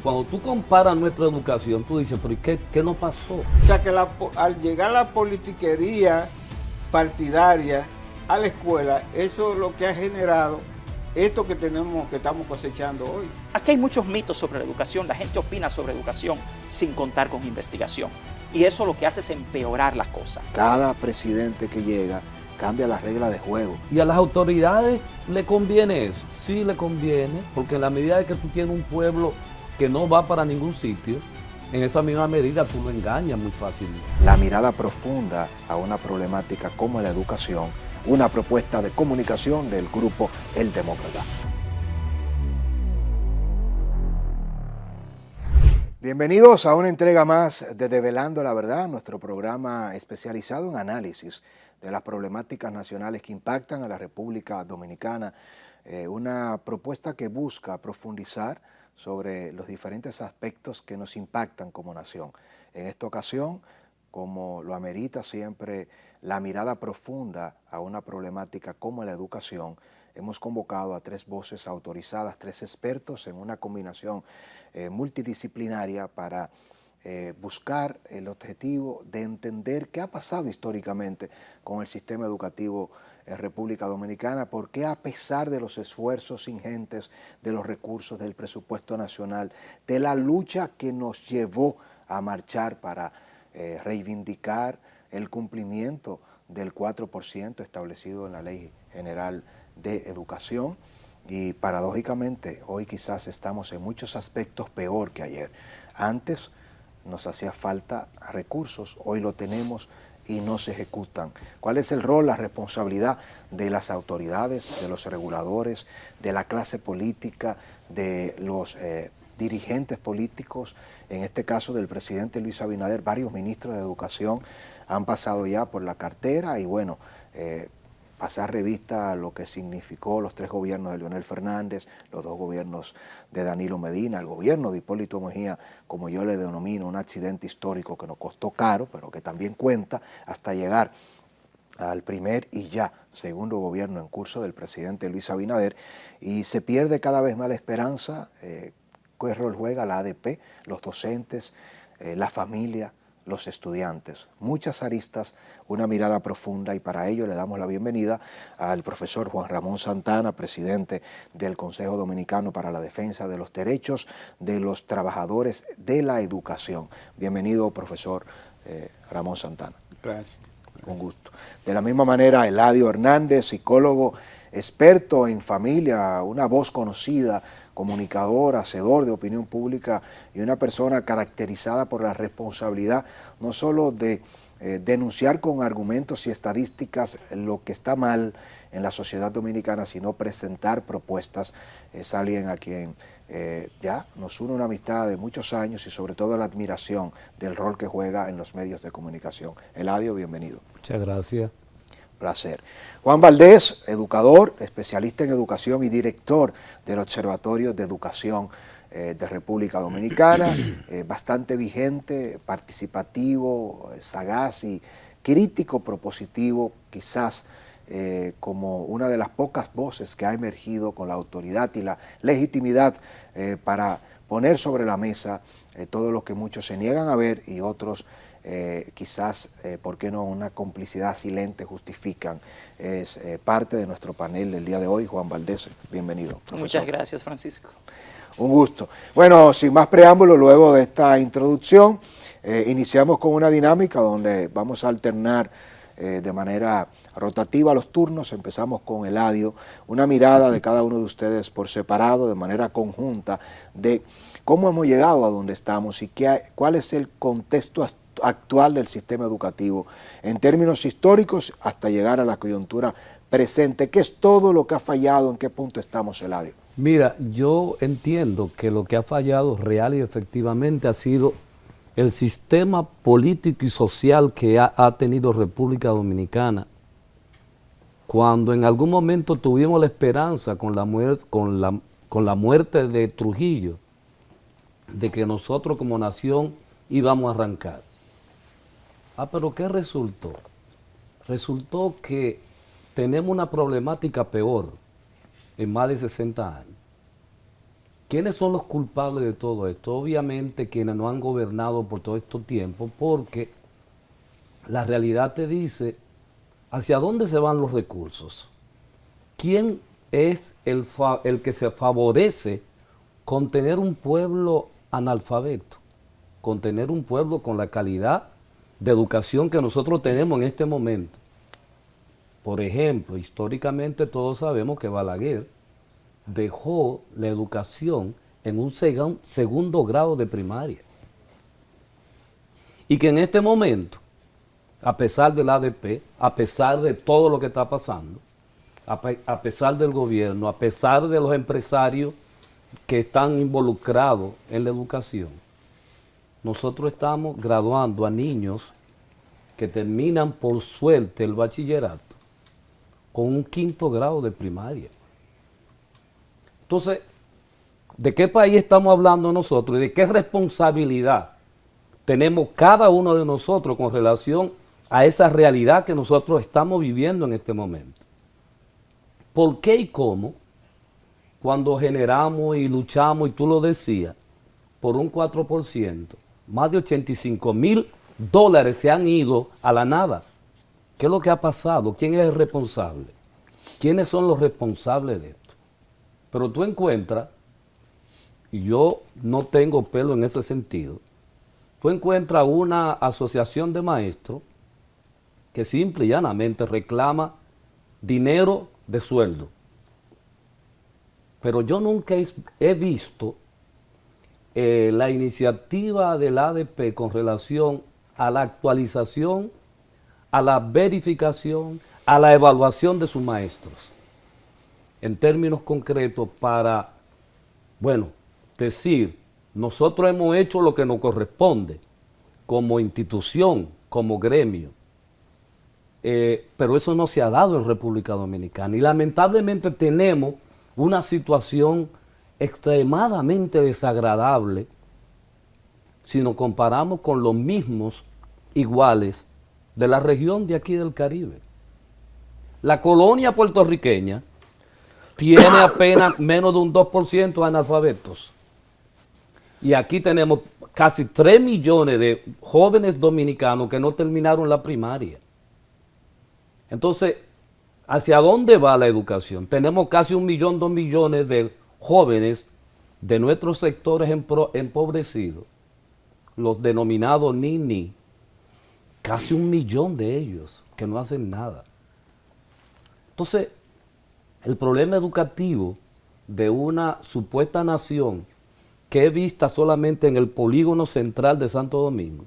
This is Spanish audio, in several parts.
Cuando tú comparas nuestra educación, tú dices, pero ¿y qué nos pasó? O sea que al llegar la politiquería partidaria a la escuela, eso es lo que ha generado esto que estamos cosechando hoy. Aquí hay muchos mitos sobre la educación, la gente opina sobre educación sin contar con investigación. Y eso lo que hace es empeorar las cosas. Cada presidente que llega cambia las reglas de juego. ¿Y a las autoridades le conviene eso? Sí le conviene, porque en la medida de que tú tienes un pueblo que no va para ningún sitio, en esa misma medida tú lo engañas muy fácilmente. La mirada profunda a una problemática como la educación, una propuesta de comunicación del grupo El Demócrata. Bienvenidos a una entrega más de Develando la Verdad, nuestro programa especializado en análisis de las problemáticas nacionales que impactan a la República Dominicana. Una propuesta que busca profundizar sobre los diferentes aspectos que nos impactan como nación. En esta ocasión, como lo amerita siempre la mirada profunda a una problemática como la educación, hemos convocado a 3 voces autorizadas, 3 expertos en una combinación multidisciplinaria para buscar el objetivo de entender qué ha pasado históricamente con el sistema educativo en República Dominicana, porque a pesar de los esfuerzos ingentes, de los recursos del presupuesto nacional, de la lucha que nos llevó a marchar para reivindicar el cumplimiento del 4% establecido en la Ley General de Educación, y paradójicamente hoy quizás estamos en muchos aspectos peor que ayer. Antes nos hacía falta recursos, hoy lo tenemos y no se ejecutan. ¿Cuál es el rol, la responsabilidad de las autoridades, de los reguladores, de la clase política, de los dirigentes políticos? En este caso del presidente Luis Abinader, varios ministros de Educación han pasado ya por la cartera y bueno, pasar revista a lo que significó los 3 gobiernos de Leonel Fernández, los 2 gobiernos de Danilo Medina, el gobierno de Hipólito Mejía, como yo le denomino, un accidente histórico que nos costó caro, pero que también cuenta hasta llegar al primer y ya segundo gobierno en curso del presidente Luis Abinader, y se pierde cada vez más la esperanza. ¿Qué rol juega la ADP, los docentes, la familia, los estudiantes? Muchas aristas, una mirada profunda, y para ello le damos la bienvenida al profesor Juan Ramón Santana, presidente del Consejo Dominicano para la Defensa de los Derechos de los Trabajadores de la Educación. Bienvenido, profesor Ramón Santana. Gracias. Un gusto. De la misma manera, Eladio Hernández, psicólogo, experto en familia, una voz conocida, comunicador, hacedor de opinión pública y una persona caracterizada por la responsabilidad no solo de denunciar con argumentos y estadísticas lo que está mal en la sociedad dominicana, sino presentar propuestas. Es alguien a quien ya nos une una amistad de muchos años y sobre todo la admiración del rol que juega en los medios de comunicación. Eladio, bienvenido. Muchas gracias. Placer. Juan Valdés, educador, especialista en educación y director del Observatorio de Educación de República Dominicana, bastante vigente, participativo, sagaz y crítico propositivo, quizás como una de las pocas voces que ha emergido con la autoridad y la legitimidad para poner sobre la mesa todo lo que muchos se niegan a ver y otros quizás, ¿por qué no?, una complicidad silente justifican. Es parte de nuestro panel del día de hoy. Juan Valdés, bienvenido, profesor. Muchas gracias, Francisco. Un gusto. Bueno, sin más preámbulo, luego de esta introducción, iniciamos con una dinámica donde vamos a alternar de manera rotativa los turnos. Empezamos con Eladio, una mirada de cada uno de ustedes por separado, de manera conjunta, de cómo hemos llegado a donde estamos y cuál es el contexto actual del sistema educativo en términos históricos hasta llegar a la coyuntura presente. ¿Qué es todo lo que ha fallado? ¿En qué punto estamos, Eladio? Mira, yo entiendo que lo que ha fallado real y efectivamente ha sido el sistema político y social que ha tenido República Dominicana. Cuando en algún momento tuvimos la esperanza con la muerte de Trujillo, de que nosotros como nación íbamos a arrancar. Pero ¿qué resultó? Resultó que tenemos una problemática peor en más de 60 años. ¿quiénes son los culpables de todo esto? Obviamente quienes no han gobernado por todo este tiempo, porque la realidad te dice hacia dónde se van los recursos. ¿Quién es el que se favorece con tener un pueblo analfabeto? Con tener un pueblo con la calidad de educación que nosotros tenemos en este momento. Por ejemplo, históricamente todos sabemos que Balaguer dejó la educación en un segundo grado de primaria. Y que en este momento, a pesar del ADP, a pesar de todo lo que está pasando, a pesar del gobierno, a pesar de los empresarios que están involucrados en la educación, nosotros estamos graduando a niños que terminan por suerte el bachillerato con un 5º grado de primaria. Entonces, ¿de qué país estamos hablando nosotros y de qué responsabilidad tenemos cada uno de nosotros con relación a esa realidad que nosotros estamos viviendo en este momento? ¿Por qué y cómo, cuando generamos y luchamos, y tú lo decías, por un 4%, más de $85,000 se han ido a la nada? ¿Qué es lo que ha pasado? ¿Quién es el responsable? ¿Quiénes son los responsables de esto? Pero tú encuentras, y yo no tengo pelo en ese sentido, tú encuentras una asociación de maestros que simple y llanamente reclama dinero de sueldo. Pero yo nunca he visto la iniciativa del ADP con relación a la actualización, a la verificación, a la evaluación de sus maestros. En términos concretos para, bueno, decir, nosotros hemos hecho lo que nos corresponde como institución, como gremio, pero eso no se ha dado en República Dominicana. Y lamentablemente tenemos una situación extremadamente desagradable si nos comparamos con los mismos iguales de la región de aquí del Caribe. La colonia puertorriqueña tiene apenas menos de un 2% de analfabetos. Y aquí tenemos casi 3 millones de jóvenes dominicanos que no terminaron la primaria. Entonces, ¿hacia dónde va la educación? Tenemos casi 1 millón, 2 millones de jóvenes de nuestros sectores empobrecidos, los denominados ni, casi 1 millón de ellos que no hacen nada. Entonces, el problema educativo de una supuesta nación que es vista solamente en el polígono central de Santo Domingo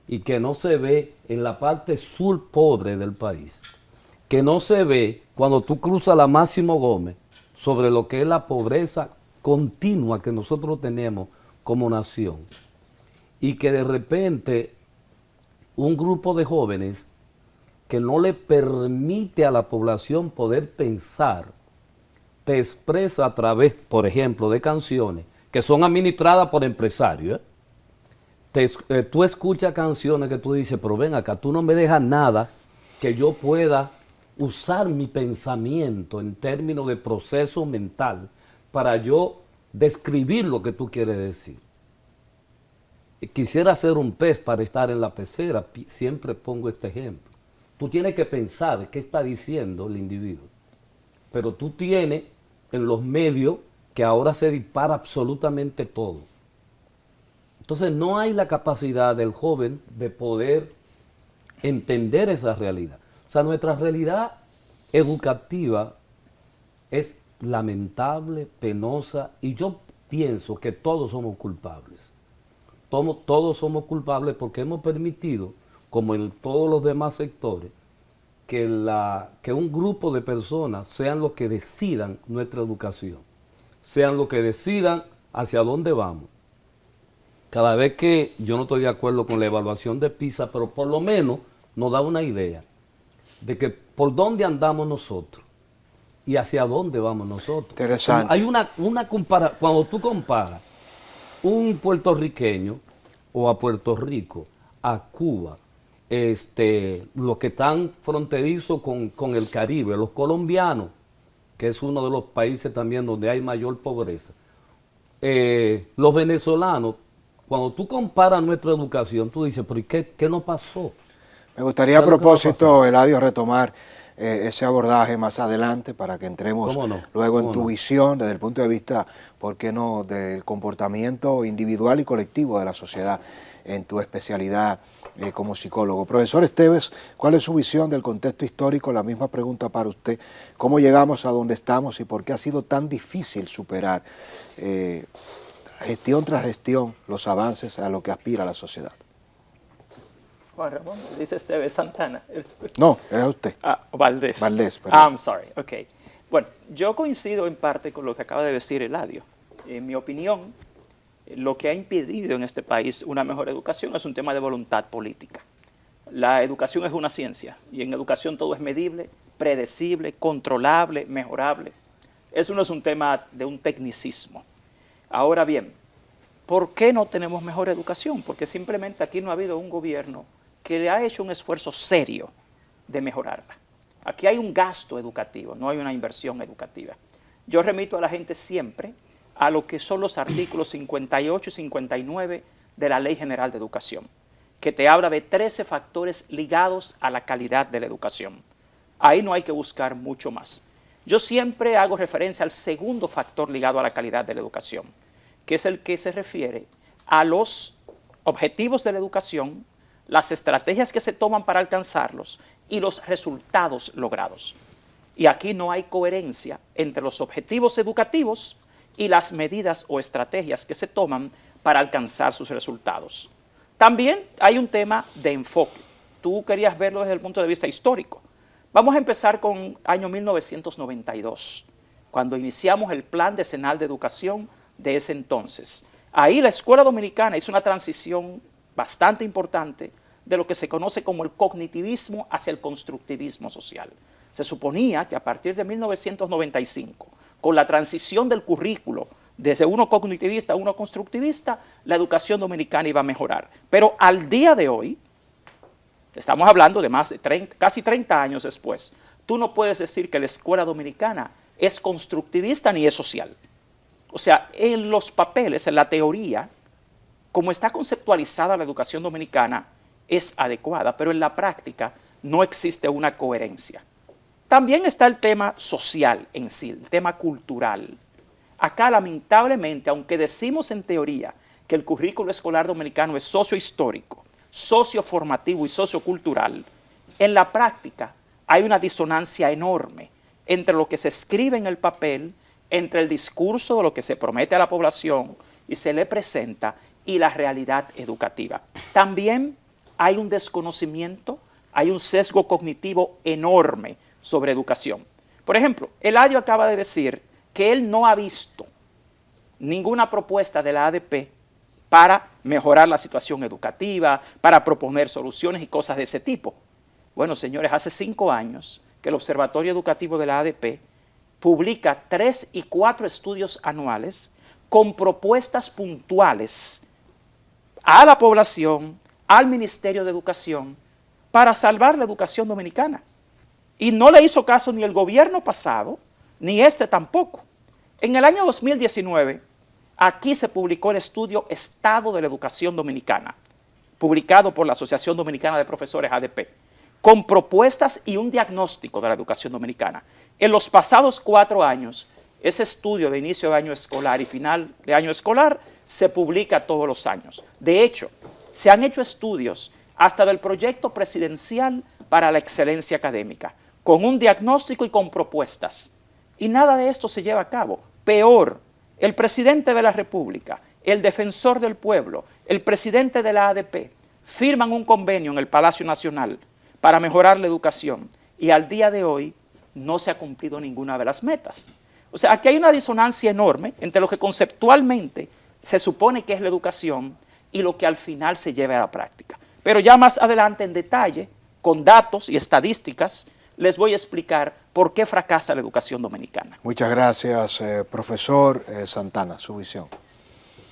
y que no se ve en la parte sur pobre del país, que no se ve cuando tú cruzas la Máximo Gómez sobre lo que es la pobreza continua que nosotros tenemos como nación, y que de repente un grupo de jóvenes que no le permite a la población poder pensar, te expresa a través, por ejemplo, de canciones que son administradas por empresarios. Tú escuchas canciones que tú dices, pero ven acá, tú no me dejas nada que yo pueda usar mi pensamiento en términos de proceso mental para yo describir lo que tú quieres decir. Quisiera ser un pez para estar en la pecera, siempre pongo este ejemplo. Tú tienes que pensar qué está diciendo el individuo, pero tú tienes en los medios que ahora se dispara absolutamente todo. Entonces no hay la capacidad del joven de poder entender esa realidad. O sea, nuestra realidad educativa es lamentable, penosa, y yo pienso que todos somos culpables. Todos somos culpables porque hemos permitido, como en todos los demás sectores, que un grupo de personas sean los que decidan nuestra educación, sean los que decidan hacia dónde vamos. Cada vez que yo no estoy de acuerdo con la evaluación de PISA, pero por lo menos nos da una idea de que por dónde andamos nosotros y hacia dónde vamos nosotros. Interesante. Hay una comparación, cuando tú comparas un puertorriqueño o a Puerto Rico, a Cuba, los que están fronterizos con el Caribe, los colombianos, que es uno de los países también donde hay mayor pobreza, los venezolanos, cuando tú comparas nuestra educación, tú dices, pero ¿y qué nos pasó? Me gustaría a propósito, Eladio, retomar ese abordaje más adelante para que entremos luego en tu visión desde el punto de vista, ¿por qué no?, del comportamiento individual y colectivo de la sociedad en tu especialidad como psicólogo. Profesor Esteves, ¿cuál es su visión del contexto histórico? La misma pregunta para usted. ¿Cómo llegamos a donde estamos y por qué ha sido tan difícil superar gestión tras gestión los avances a lo que aspira la sociedad? Juan Ramón, dice Esteves Santana. No, es usted. Valdés. Valdés, perdón. I'm sorry, ok. Bueno, yo coincido en parte con lo que acaba de decir Eladio. En mi opinión, lo que ha impedido en este país una mejor educación es un tema de voluntad política. La educación es una ciencia y en educación todo es medible, predecible, controlable, mejorable. Eso no es un tema de un tecnicismo. Ahora bien, ¿por qué no tenemos mejor educación? Porque simplemente aquí no ha habido un gobierno que le ha hecho un esfuerzo serio de mejorarla. Aquí hay un gasto educativo, no hay una inversión educativa. Yo remito a la gente siempre a lo que son los artículos 58 y 59 de la Ley General de Educación, que te habla de 13 factores ligados a la calidad de la educación. Ahí no hay que buscar mucho más. Yo siempre hago referencia al segundo factor ligado a la calidad de la educación, que es el que se refiere a los objetivos de la educación, las estrategias que se toman para alcanzarlos y los resultados logrados. Y aquí no hay coherencia entre los objetivos educativos y las medidas o estrategias que se toman para alcanzar sus resultados. También hay un tema de enfoque. Tú querías verlo desde el punto de vista histórico. Vamos a empezar con el año 1992, cuando iniciamos el Plan Decenal de Educación de ese entonces. Ahí la escuela dominicana hizo una transición bastante importante de lo que se conoce como el cognitivismo hacia el constructivismo social. Se suponía que a partir de 1995, con la transición del currículo desde uno cognitivista a uno constructivista, la educación dominicana iba a mejorar. Pero al día de hoy, estamos hablando de más de casi 30 años después, tú no puedes decir que la escuela dominicana es constructivista ni es social. O sea, en los papeles, en la teoría, como está conceptualizada la educación dominicana, es adecuada, pero en la práctica no existe una coherencia. También está el tema social en sí, el tema cultural. Acá, lamentablemente, aunque decimos en teoría que el currículo escolar dominicano es sociohistórico, socioformativo y sociocultural, en la práctica hay una disonancia enorme entre lo que se escribe en el papel, entre el discurso de lo que se promete a la población y se le presenta y la realidad educativa. También hay un desconocimiento, hay un sesgo cognitivo enorme sobre educación. Por ejemplo, Eladio acaba de decir que él no ha visto ninguna propuesta de la ADP para mejorar la situación educativa, para proponer soluciones y cosas de ese tipo. Bueno, señores, hace 5 años que el Observatorio Educativo de la ADP publica 3 y 4 estudios anuales con propuestas puntuales a la población, al Ministerio de Educación, para salvar la educación dominicana. Y no le hizo caso ni el gobierno pasado, ni este tampoco. En el año 2019, aquí se publicó el estudio Estado de la Educación Dominicana, publicado por la Asociación Dominicana de Profesores ADP, con propuestas y un diagnóstico de la educación dominicana. En los pasados 4 años, ese estudio de inicio de año escolar y final de año escolar se publica todos los años. De hecho, se han hecho estudios hasta del proyecto presidencial para la excelencia académica, con un diagnóstico y con propuestas. Y nada de esto se lleva a cabo. Peor, el presidente de la República, el defensor del pueblo, el presidente de la ADP, firman un convenio en el Palacio Nacional para mejorar la educación y al día de hoy no se ha cumplido ninguna de las metas. O sea, aquí hay una disonancia enorme entre lo que conceptualmente se supone que es la educación y lo que al final se lleva a la práctica. Pero ya más adelante en detalle, con datos y estadísticas, les voy a explicar por qué fracasa la educación dominicana. Muchas gracias, profesor Santana, su visión.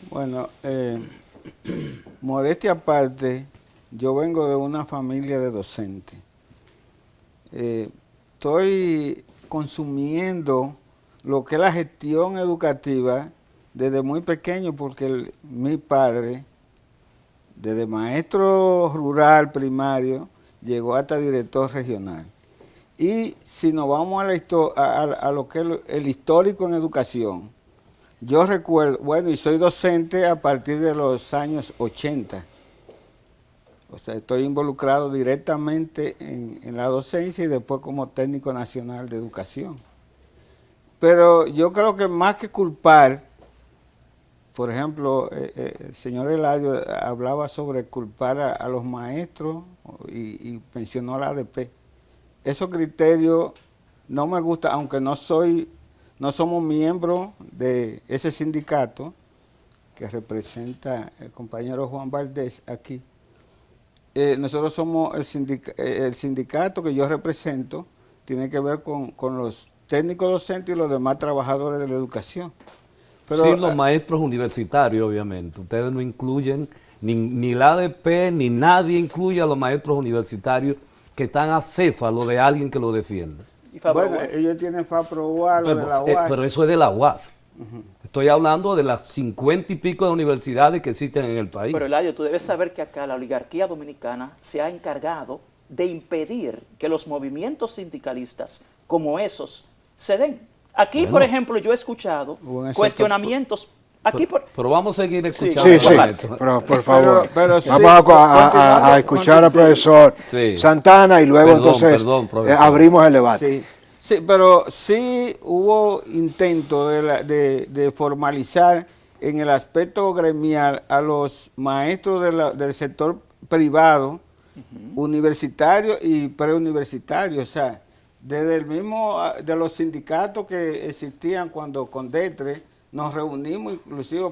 Bueno, modestia aparte, yo vengo de una familia de docentes. Estoy consumiendo lo que es la gestión educativa desde muy pequeño, porque mi padre, desde maestro rural primario, llegó hasta director regional. Y si nos vamos a lo que es el histórico en educación, yo recuerdo, bueno, y soy docente a partir de los años 80. O sea, estoy involucrado directamente en la docencia y después como técnico nacional de educación. Pero yo creo que más que culpar, por ejemplo, el señor Eladio hablaba sobre culpar a los maestros y mencionó la ADP. Esos criterios no me gustan, aunque no somos miembros de ese sindicato que representa el compañero Juan Valdés aquí. Nosotros somos el sindicato que yo represento, tiene que ver con los técnicos docentes y los demás trabajadores de la educación. Pero, sí, los maestros universitarios, obviamente. Ustedes no incluyen, ni la ADP, ni nadie incluye a los maestros universitarios que están acéfalos de alguien que lo defienda. Y bueno, ellos tienen FAPROUAS, lo de la UAS. Pero eso es de la UAS. Estoy hablando de las 50 y pico de universidades que existen en el país. Pero Eladio, tú debes saber que acá la oligarquía dominicana se ha encargado de impedir que los movimientos sindicalistas como esos se den. Aquí, bueno, por ejemplo, yo he escuchado cuestionamientos. Pero vamos a seguir escuchando. Sí, pero por favor, vamos a escuchar al profesor Santana y luego abrimos el debate. Sí, pero sí hubo intento de formalizar en el aspecto gremial a los maestros del sector privado, universitario y preuniversitario, o sea, desde el mismo de los sindicatos que existían cuando con DETRE nos reunimos inclusive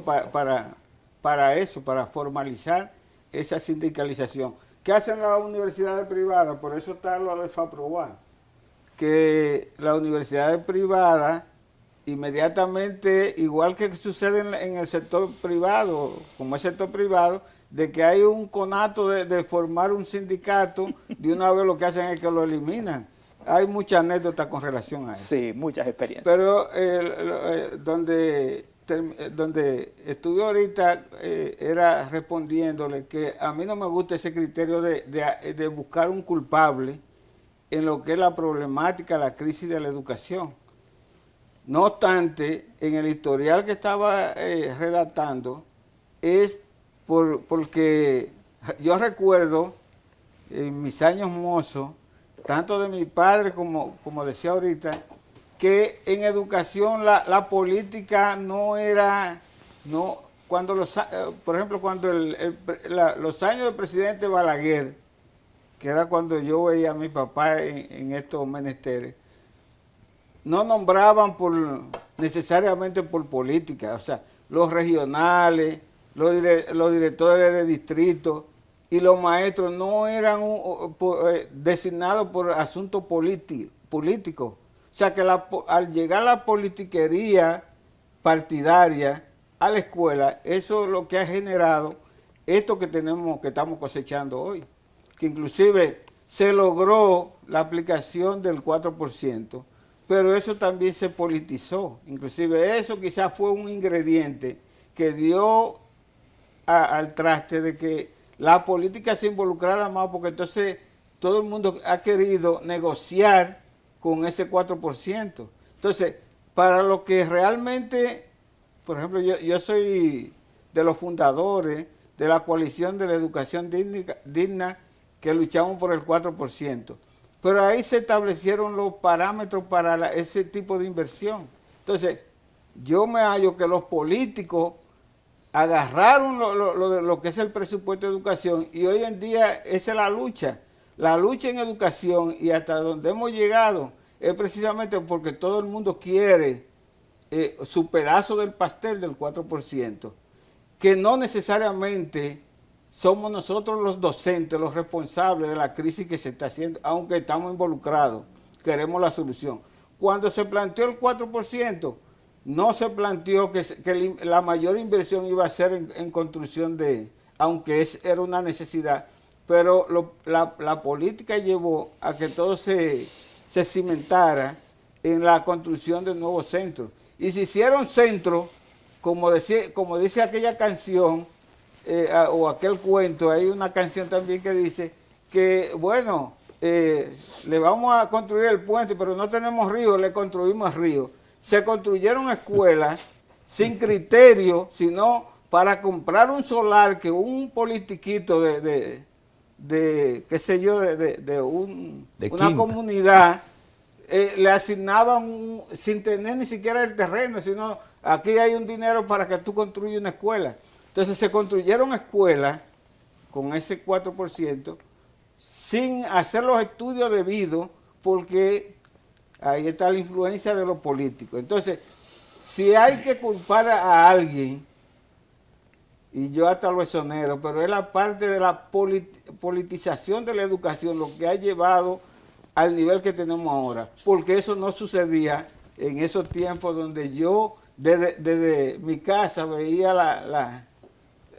para eso, para formalizar esa sindicalización. ¿Qué hacen las universidades privadas? Por eso está lo de FAPROUAS, que las universidades privadas inmediatamente, igual que sucede en el sector privado, como es sector privado, de que hay un conato de formar un sindicato, de una vez lo que hacen es que lo eliminan. Hay muchas anécdotas con relación a eso. Sí, muchas experiencias. Pero donde estuve ahorita era respondiéndole que a mí no me gusta ese criterio de buscar un culpable en lo que es la problemática, la crisis de la educación. No obstante, en el historial que estaba redactando, es porque yo recuerdo en mis años mozos, tanto de mi padre como decía ahorita, que en educación la política no era, por ejemplo, cuando los años del presidente Balaguer, que era cuando yo veía a mi papá en estos menesteres, no nombraban necesariamente por política, o sea, los regionales, los directores de distrito y los maestros no eran designados por asuntos políticos. O sea, que al llegar la politiquería partidaria a la escuela, eso es lo que ha generado esto que estamos cosechando hoy. Que inclusive se logró la aplicación del 4%, pero eso también se politizó. Inclusive eso quizás fue un ingrediente que dio al traste de que la política se involucrara más, porque entonces todo el mundo ha querido negociar con ese 4%. Entonces, para lo que realmente, por ejemplo, yo soy de los fundadores de la coalición de la educación digna, que luchamos por el 4%. Pero ahí se establecieron los parámetros para ese tipo de inversión. Entonces, yo me hallo que los políticos agarraron lo que es el presupuesto de educación y hoy en día esa es la lucha. La lucha en educación y hasta donde hemos llegado es precisamente porque todo el mundo quiere su pedazo del pastel del 4%, que no necesariamente somos nosotros los docentes los responsables de la crisis que se está haciendo, aunque estamos involucrados, queremos la solución. Cuando se planteó el 4%, no se planteó que la mayor inversión iba a ser en construcción aunque era una necesidad, pero la política llevó a que todo se cimentara en la construcción de nuevos centros. Y se hicieron centros como dice aquella canción, o aquel cuento, hay una canción también que dice que, bueno, le vamos a construir el puente, pero no tenemos río, le construimos río. Se construyeron escuelas sin criterio, sino para comprar un solar que un politiquito de qué sé yo, de una comunidad le asignaban sin tener ni siquiera el terreno, sino aquí hay un dinero para que tú construyas una escuela. Entonces se construyeron escuelas con ese 4% sin hacer los estudios debidos, porque ahí está la influencia de los políticos. Entonces, si hay que culpar a alguien, y yo hasta lo exonero, pero es la parte de la politización de la educación lo que ha llevado al nivel que tenemos ahora, porque eso no sucedía en esos tiempos donde yo desde mi casa veía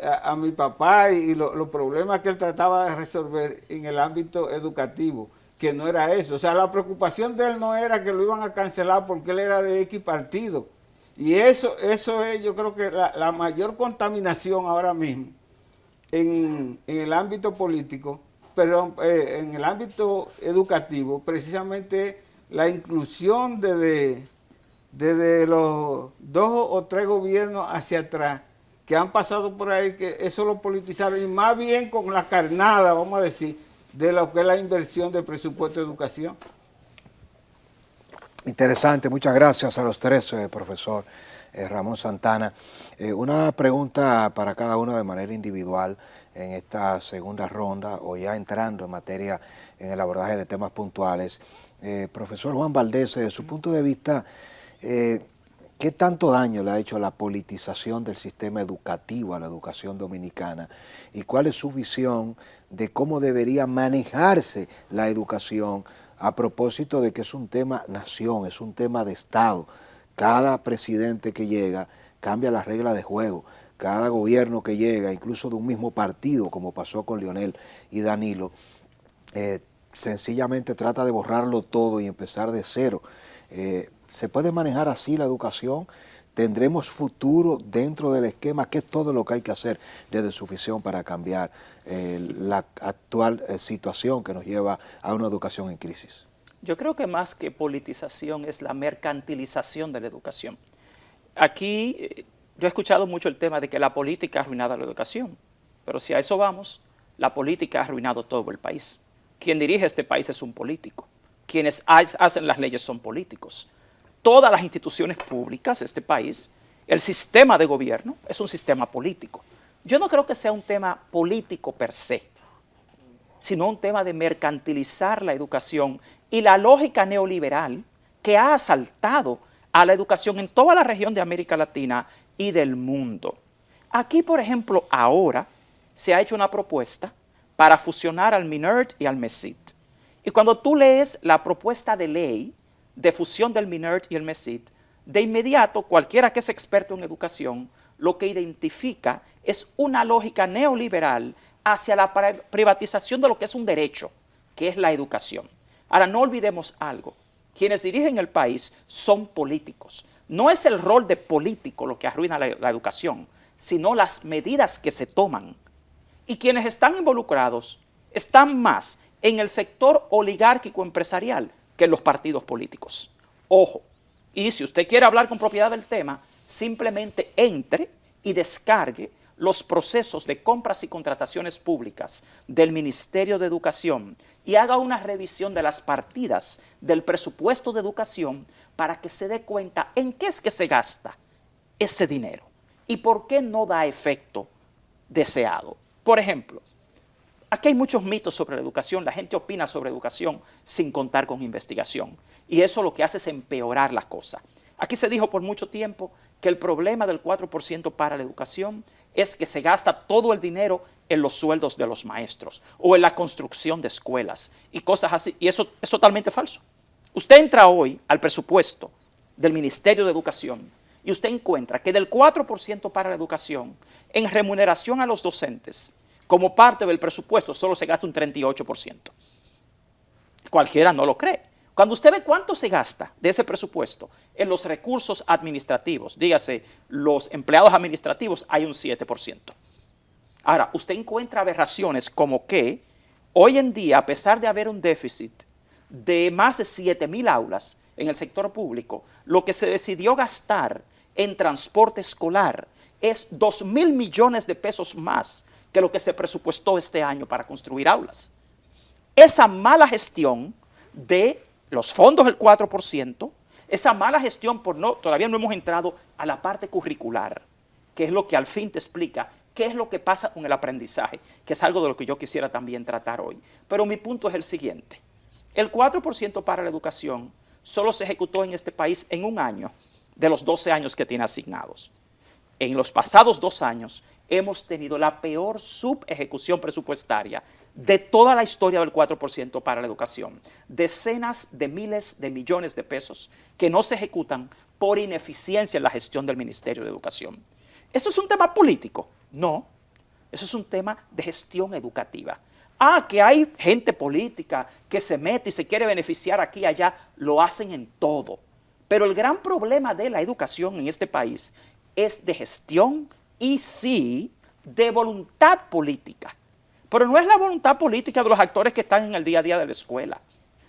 a mi papá y los problemas que él trataba de resolver en el ámbito educativo, que no era eso. O sea, la preocupación de él no era que lo iban a cancelar porque él era de X partido. Y eso es, yo creo que la mayor contaminación ahora mismo en el ámbito político, pero en el ámbito educativo, precisamente la inclusión desde los 2 o 3 gobiernos hacia atrás que han pasado por ahí, que eso lo politizaron, y más bien con la carnada, vamos a decir, de lo que es la inversión del presupuesto de educación. Interesante, muchas gracias a los tres, profesor Ramón Santana. Una pregunta para cada uno de manera individual en esta segunda ronda, o ya entrando en materia en el abordaje de temas puntuales. Profesor Juan Valdés, desde su punto de vista, ¿qué tanto daño le ha hecho la politización del sistema educativo a la educación dominicana? ¿Y cuál es su visión de cómo debería manejarse la educación a propósito de que es un tema nación, es un tema de Estado? Cada presidente que llega cambia las reglas de juego. Cada gobierno que llega, incluso de un mismo partido, como pasó con Leonel y Danilo, sencillamente trata de borrarlo todo y empezar de cero. ¿Se puede manejar así la educación? ¿Tendremos futuro dentro del esquema? ¿Qué es todo lo que hay que hacer desde su visión para cambiar la actual situación que nos lleva a una educación en crisis? Yo creo que más que politización es la mercantilización de la educación. Aquí yo he escuchado mucho el tema de que la política ha arruinado la educación, pero si a eso vamos, la política ha arruinado todo el país. Quien dirige este país es un político. Quienes hacen las leyes son políticos. Todas las instituciones públicas de este país, el sistema de gobierno es un sistema político. Yo no creo que sea un tema político per se, sino un tema de mercantilizar la educación y la lógica neoliberal que ha asaltado a la educación en toda la región de América Latina y del mundo. Aquí, por ejemplo, ahora se ha hecho una propuesta para fusionar al MINERT y al MESIT. Y cuando tú lees la propuesta de ley de fusión del MINERT y el MESIT, de inmediato cualquiera que es experto en educación lo que identifica es una lógica neoliberal hacia la privatización de lo que es un derecho, que es la educación. Ahora, no olvidemos algo, quienes dirigen el país son políticos. No es el rol de político lo que arruina la educación, sino las medidas que se toman. Y quienes están involucrados están más en el sector oligárquico empresarial que en los partidos políticos. Ojo, y si usted quiere hablar con propiedad del tema, simplemente entre y descargue los procesos de compras y contrataciones públicas del Ministerio de Educación y haga una revisión de las partidas del presupuesto de educación para que se dé cuenta en qué es que se gasta ese dinero y por qué no da efecto deseado. Por ejemplo, aquí hay muchos mitos sobre la educación, la gente opina sobre educación sin contar con investigación y eso lo que hace es empeorar la cosa. Aquí se dijo por mucho tiempo que el problema del 4% para la educación es que se gasta todo el dinero en los sueldos de los maestros o en la construcción de escuelas y cosas así, y eso es totalmente falso. Usted entra hoy al presupuesto del Ministerio de Educación y usted encuentra que del 4% para la educación, en remuneración a los docentes, como parte del presupuesto, solo se gasta un 38%. Cualquiera no lo cree. Cuando usted ve cuánto se gasta de ese presupuesto en los recursos administrativos, dígase, los empleados administrativos, hay un 7%. Ahora, usted encuentra aberraciones como que hoy en día, a pesar de haber un déficit de más de 7.000 aulas en el sector público, lo que se decidió gastar en transporte escolar es 2.000 millones de pesos más que lo que se presupuestó este año para construir aulas. Esa mala gestión de los fondos del 4%, esa mala gestión todavía no hemos entrado a la parte curricular, que es lo que al fin te explica qué es lo que pasa con el aprendizaje, que es algo de lo que yo quisiera también tratar hoy. Pero mi punto es el siguiente. El 4% para la educación solo se ejecutó en este país en un año de los 12 años que tiene asignados. En los pasados 2 años hemos tenido la peor subejecución presupuestaria de toda la historia del 4% para la educación. Decenas de miles de millones de pesos que no se ejecutan por ineficiencia en la gestión del Ministerio de Educación. ¿Eso es un tema político? No, eso es un tema de gestión educativa. Que hay gente política que se mete y se quiere beneficiar aquí y allá, lo hacen en todo. Pero el gran problema de la educación en este país es de gestión y sí, de voluntad política. Pero no es la voluntad política de los actores que están en el día a día de la escuela.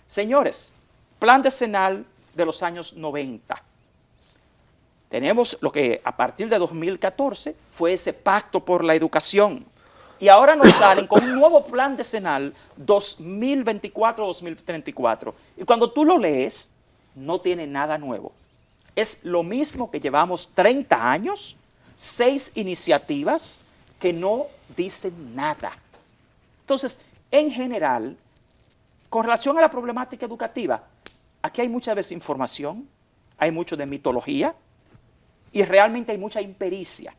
Señores, plan decenal de los años 90. Tenemos lo que a partir de 2014 fue ese pacto por la educación. Y ahora nos salen con un nuevo plan decenal 2024-2034. Y cuando tú lo lees, no tiene nada nuevo. Es lo mismo que llevamos 30 años, 6 iniciativas que no dicen nada. Entonces, en general, con relación a la problemática educativa, aquí hay mucha desinformación, hay mucho de mitología y realmente hay mucha impericia.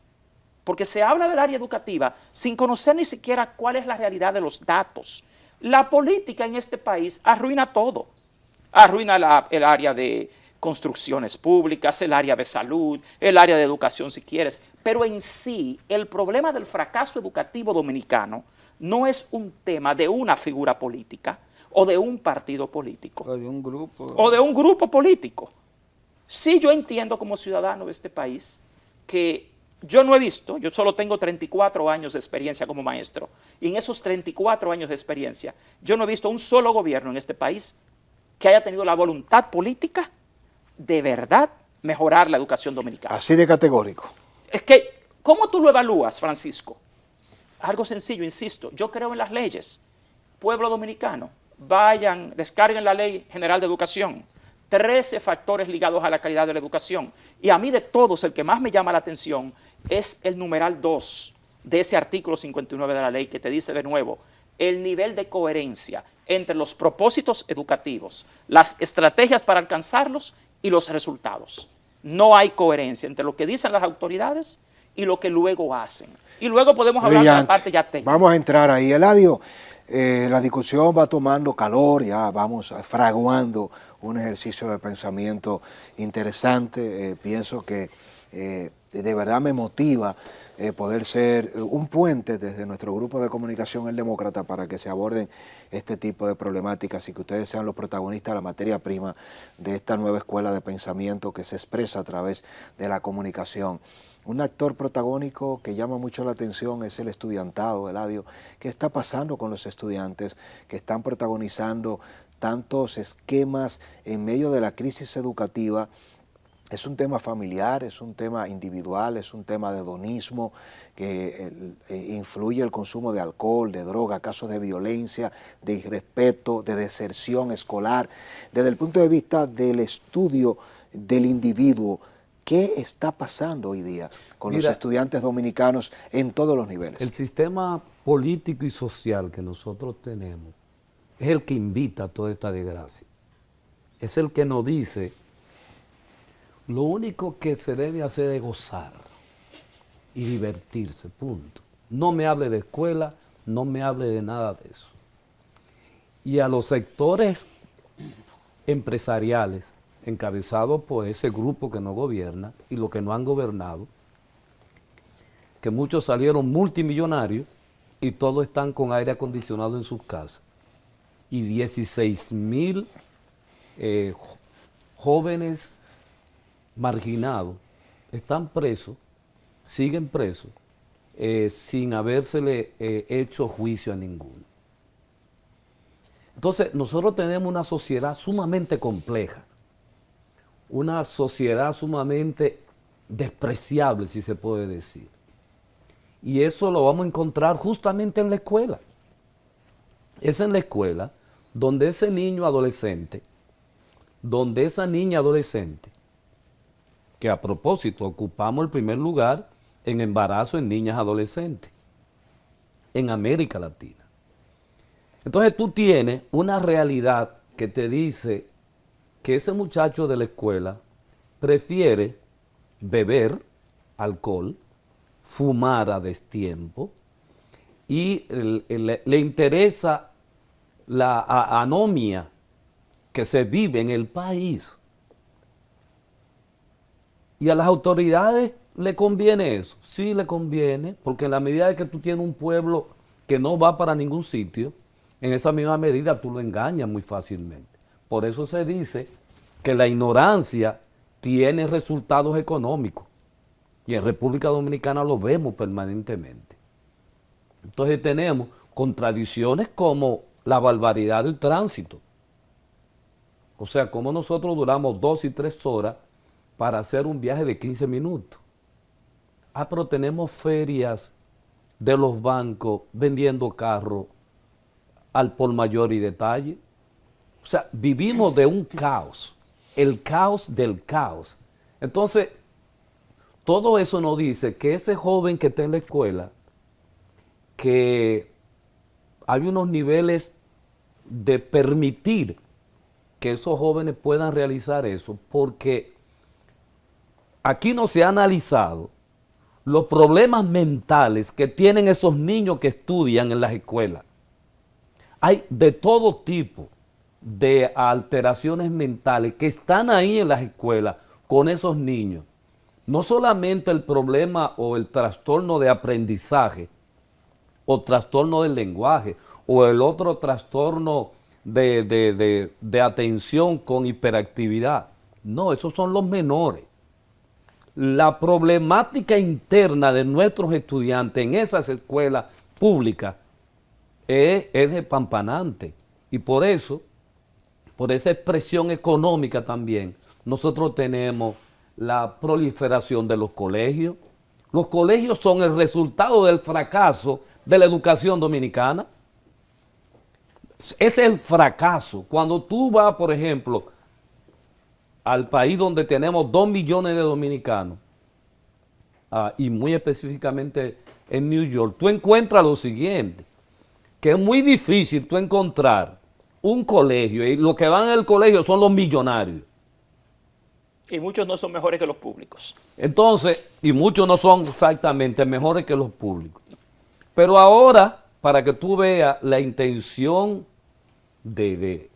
Porque se habla del área educativa sin conocer ni siquiera cuál es la realidad de los datos. La política en este país arruina todo. Arruina el área de construcciones públicas, el área de salud, el área de educación si quieres. Pero en sí, el problema del fracaso educativo dominicano no es un tema de una figura política o de un partido político. O de un grupo. O de un grupo político. Sí, yo entiendo como ciudadano de este país que yo no he visto, yo solo tengo 34 años de experiencia como maestro, y en esos 34 años de experiencia, yo no he visto un solo gobierno en este país que haya tenido la voluntad política de verdad mejorar la educación dominicana. Así de categórico. Es que, ¿cómo tú lo evalúas, Francisco? Algo sencillo, insisto, yo creo en las leyes. Pueblo dominicano, vayan, descarguen la Ley General de Educación. 13 factores ligados a la calidad de la educación. Y a mí de todos, el que más me llama la atención es el numeral 2 de ese artículo 59 de la ley que te dice de nuevo el nivel de coherencia entre los propósitos educativos, las estrategias para alcanzarlos y los resultados. No hay coherencia entre lo que dicen las autoridades y lo que luego hacen. Y luego podemos hablar de la parte ya técnica. Vamos a entrar ahí. Eladio, la discusión va tomando calor, ya vamos fraguando un ejercicio de pensamiento interesante. Pienso que de verdad me motiva poder ser un puente desde nuestro grupo de comunicación El Demócrata para que se aborden este tipo de problemáticas y que ustedes sean los protagonistas de la materia prima de esta nueva escuela de pensamiento que se expresa a través de la comunicación. Un actor protagónico que llama mucho la atención es el estudiantado, Eladio. ¿Qué está pasando con los estudiantes que están protagonizando tantos esquemas en medio de la crisis educativa? Es un tema familiar, es un tema individual, es un tema de hedonismo que influye el consumo de alcohol, de droga, casos de violencia, de irrespeto, de deserción escolar. Desde el punto de vista del estudio del individuo, ¿qué está pasando hoy día con los estudiantes dominicanos en todos los niveles? El sistema político y social que nosotros tenemos es el que invita a toda esta desgracia. Es el que nos dice, lo único que se debe hacer es gozar y divertirse, punto. No me hable de escuela, no me hable de nada de eso. Y a los sectores empresariales, encabezados por ese grupo que no gobierna y los que no han gobernado, que muchos salieron multimillonarios y todos están con aire acondicionado en sus casas. Y 16,000 jóvenes marginados están presos, siguen presos, sin habérsele hecho juicio a ninguno. Entonces, nosotros tenemos una sociedad sumamente compleja, una sociedad sumamente despreciable, si se puede decir. Y eso lo vamos a encontrar justamente en la escuela. Es en la escuela donde ese niño adolescente, donde esa niña adolescente, que a propósito ocupamos el primer lugar en embarazo en niñas adolescentes, en América Latina. Entonces tú tienes una realidad que te dice que ese muchacho de la escuela prefiere beber alcohol, fumar a destiempo y le interesa la anomia que se vive en el país. ¿Y a las autoridades le conviene eso? Sí le conviene, porque en la medida de que tú tienes un pueblo que no va para ningún sitio, en esa misma medida tú lo engañas muy fácilmente. Por eso se dice que la ignorancia tiene resultados económicos. Y en República Dominicana lo vemos permanentemente. Entonces tenemos contradicciones como la barbaridad del tránsito. O sea, como nosotros duramos 2 y 3 horas para hacer un viaje de 15 minutos. Pero tenemos ferias de los bancos vendiendo carros al por mayor y detalle. O sea, vivimos de un caos, el caos del caos. Entonces, todo eso nos dice que ese joven que está en la escuela, que hay unos niveles de permitir que esos jóvenes puedan realizar eso, porque aquí no se ha analizado los problemas mentales que tienen esos niños que estudian en las escuelas. Hay de todo tipo de alteraciones mentales que están ahí en las escuelas con esos niños. No solamente el problema o el trastorno de aprendizaje o trastorno del lenguaje o el otro trastorno de atención con hiperactividad. No, esos son los menores. La problemática interna de nuestros estudiantes en esas escuelas públicas es despampanante. Y por eso, por esa expresión económica también, nosotros tenemos la proliferación de los colegios. Los colegios son el resultado del fracaso de la educación dominicana. Ese es el fracaso. Cuando tú vas, por ejemplo, al país donde tenemos 2 millones de dominicanos, y muy específicamente en New York, tú encuentras lo siguiente, que es muy difícil tú encontrar un colegio, y los que van al colegio son los millonarios. Y muchos no son mejores que los públicos. Entonces, y muchos no son exactamente mejores que los públicos. Pero ahora, para que tú veas la intención de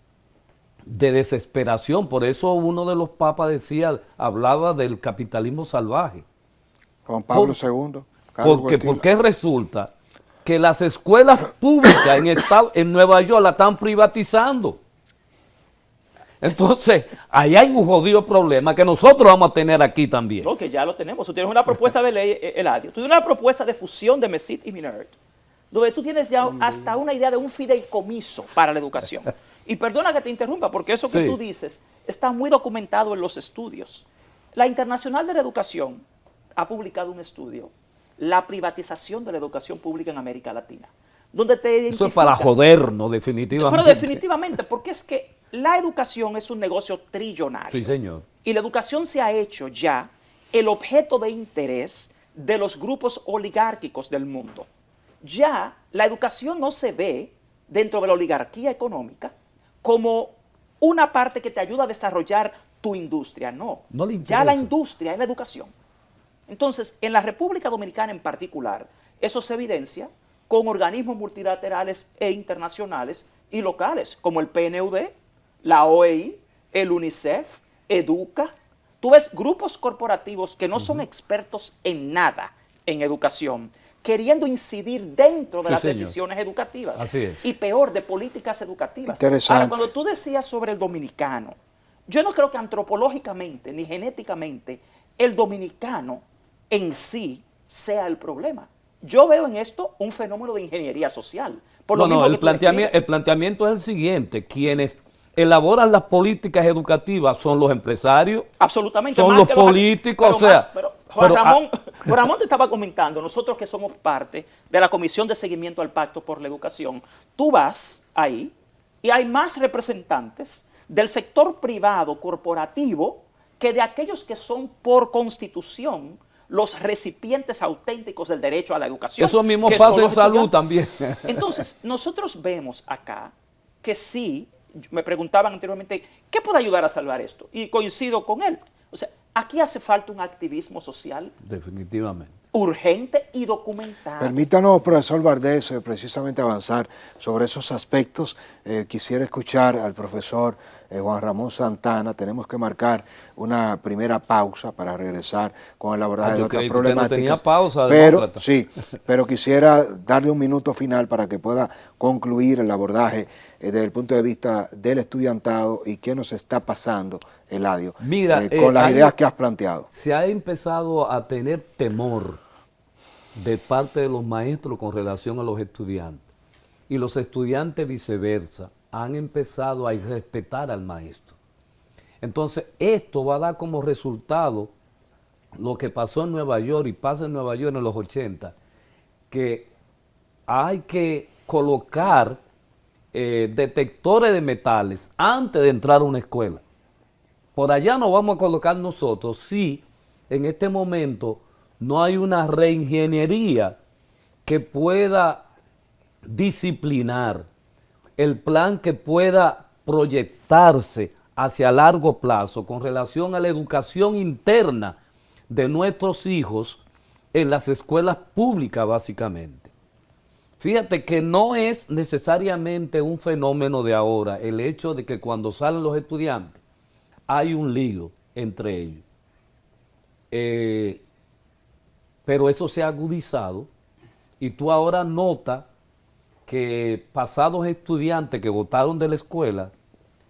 desesperación, por eso uno de los papas hablaba del capitalismo salvaje. Juan Pablo II. Carlos Porque resulta que las escuelas públicas en Nueva York la están privatizando. Entonces, ahí hay un jodido problema que nosotros vamos a tener aquí también. No, que ya lo tenemos. Tú tienes una propuesta de ley, Eladio. Tú tienes una propuesta de fusión de MESIT y MINERT, donde tú tienes ya hasta una idea de un fideicomiso para la educación. Y perdona que te interrumpa, porque eso que Sí. tú dices está muy documentado en los estudios. La Internacional de la Educación ha publicado un estudio, la privatización de la educación pública en América Latina, donde te identifica. Eso es para jodernos, definitivamente. Pero definitivamente, porque es que la educación es un negocio trillonario. Sí, señor. Y la educación se ha hecho ya el objeto de interés de los grupos oligárquicos del mundo. Ya la educación no se ve dentro de la oligarquía económica como una parte que te ayuda a desarrollar tu industria, no. No le Ya la interesa. industria es la educación. Entonces, en la República Dominicana en particular, eso se evidencia con organismos multilaterales e internacionales y locales, como el PNUD, la OEI, el UNICEF, Educa. Tú ves grupos corporativos que no son expertos en nada en educación, queriendo incidir dentro de Sí, las señor. decisiones educativas. Así es. Y peor, de políticas educativas. Interesante. Ahora, cuando tú decías sobre el dominicano, Yo no creo que antropológicamente ni genéticamente el dominicano en sí sea el problema. Yo veo en esto un fenómeno de ingeniería social. Por lo mismo que tú describes. El planteamiento es el siguiente: quienes elaboran las políticas educativas son los empresarios, Absolutamente. son más los que políticos, pero o sea, más, pero Juan Ramón te estaba comentando, nosotros que somos parte de la Comisión de Seguimiento al Pacto por la Educación, tú vas ahí y hay más representantes del sector privado corporativo que de aquellos que son por constitución los recipientes auténticos del derecho a la educación. eso mismo que son pasa en los salud estudiantes. también. Entonces, nosotros vemos acá que sí, me preguntaban anteriormente, ¿qué puede ayudar a salvar esto? Y coincido con él. O sea, aquí hace falta un activismo social Definitivamente. urgente y documentado. Permítanos, profesor Valdés, precisamente avanzar sobre esos aspectos. Quisiera escuchar al profesor Juan Ramón Santana. Tenemos que marcar una primera pausa para regresar con el abordaje de otras problemáticas. No tenía pausa, pero demócrata. sí, pero quisiera darle un minuto final para que pueda concluir el abordaje desde el punto de vista del estudiantado y qué nos está pasando, Eladio, Mira, con las ideas que has planteado. Se ha empezado a tener temor de parte de los maestros con relación a los estudiantes. Y los estudiantes viceversa han empezado a irrespetar al maestro. Entonces, esto va a dar como resultado lo que pasó en Nueva York y pasa en Nueva York en los 80, que hay que colocar detectores de metales antes de entrar a una escuela. Por allá nos vamos a colocar nosotros si en este momento no hay una reingeniería que pueda disciplinar, el plan que pueda proyectarse hacia largo plazo con relación a la educación interna de nuestros hijos en las escuelas públicas básicamente. Fíjate que no es necesariamente un fenómeno de ahora el hecho de que cuando salen los estudiantes hay un lío entre ellos. Pero eso se ha agudizado y tú ahora notas que pasados estudiantes que votaron de la escuela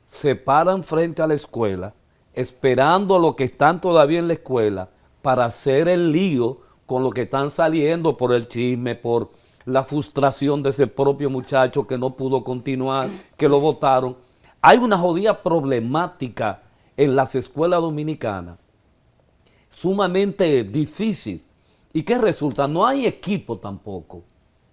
se paran frente a la escuela esperando a los que están todavía en la escuela para hacer el lío con los que están saliendo por el chisme, por la frustración de ese propio muchacho que no pudo continuar, que lo votaron. Hay una jodida problemática en las escuelas dominicanas sumamente difícil. ¿Y qué resulta? No hay equipo tampoco,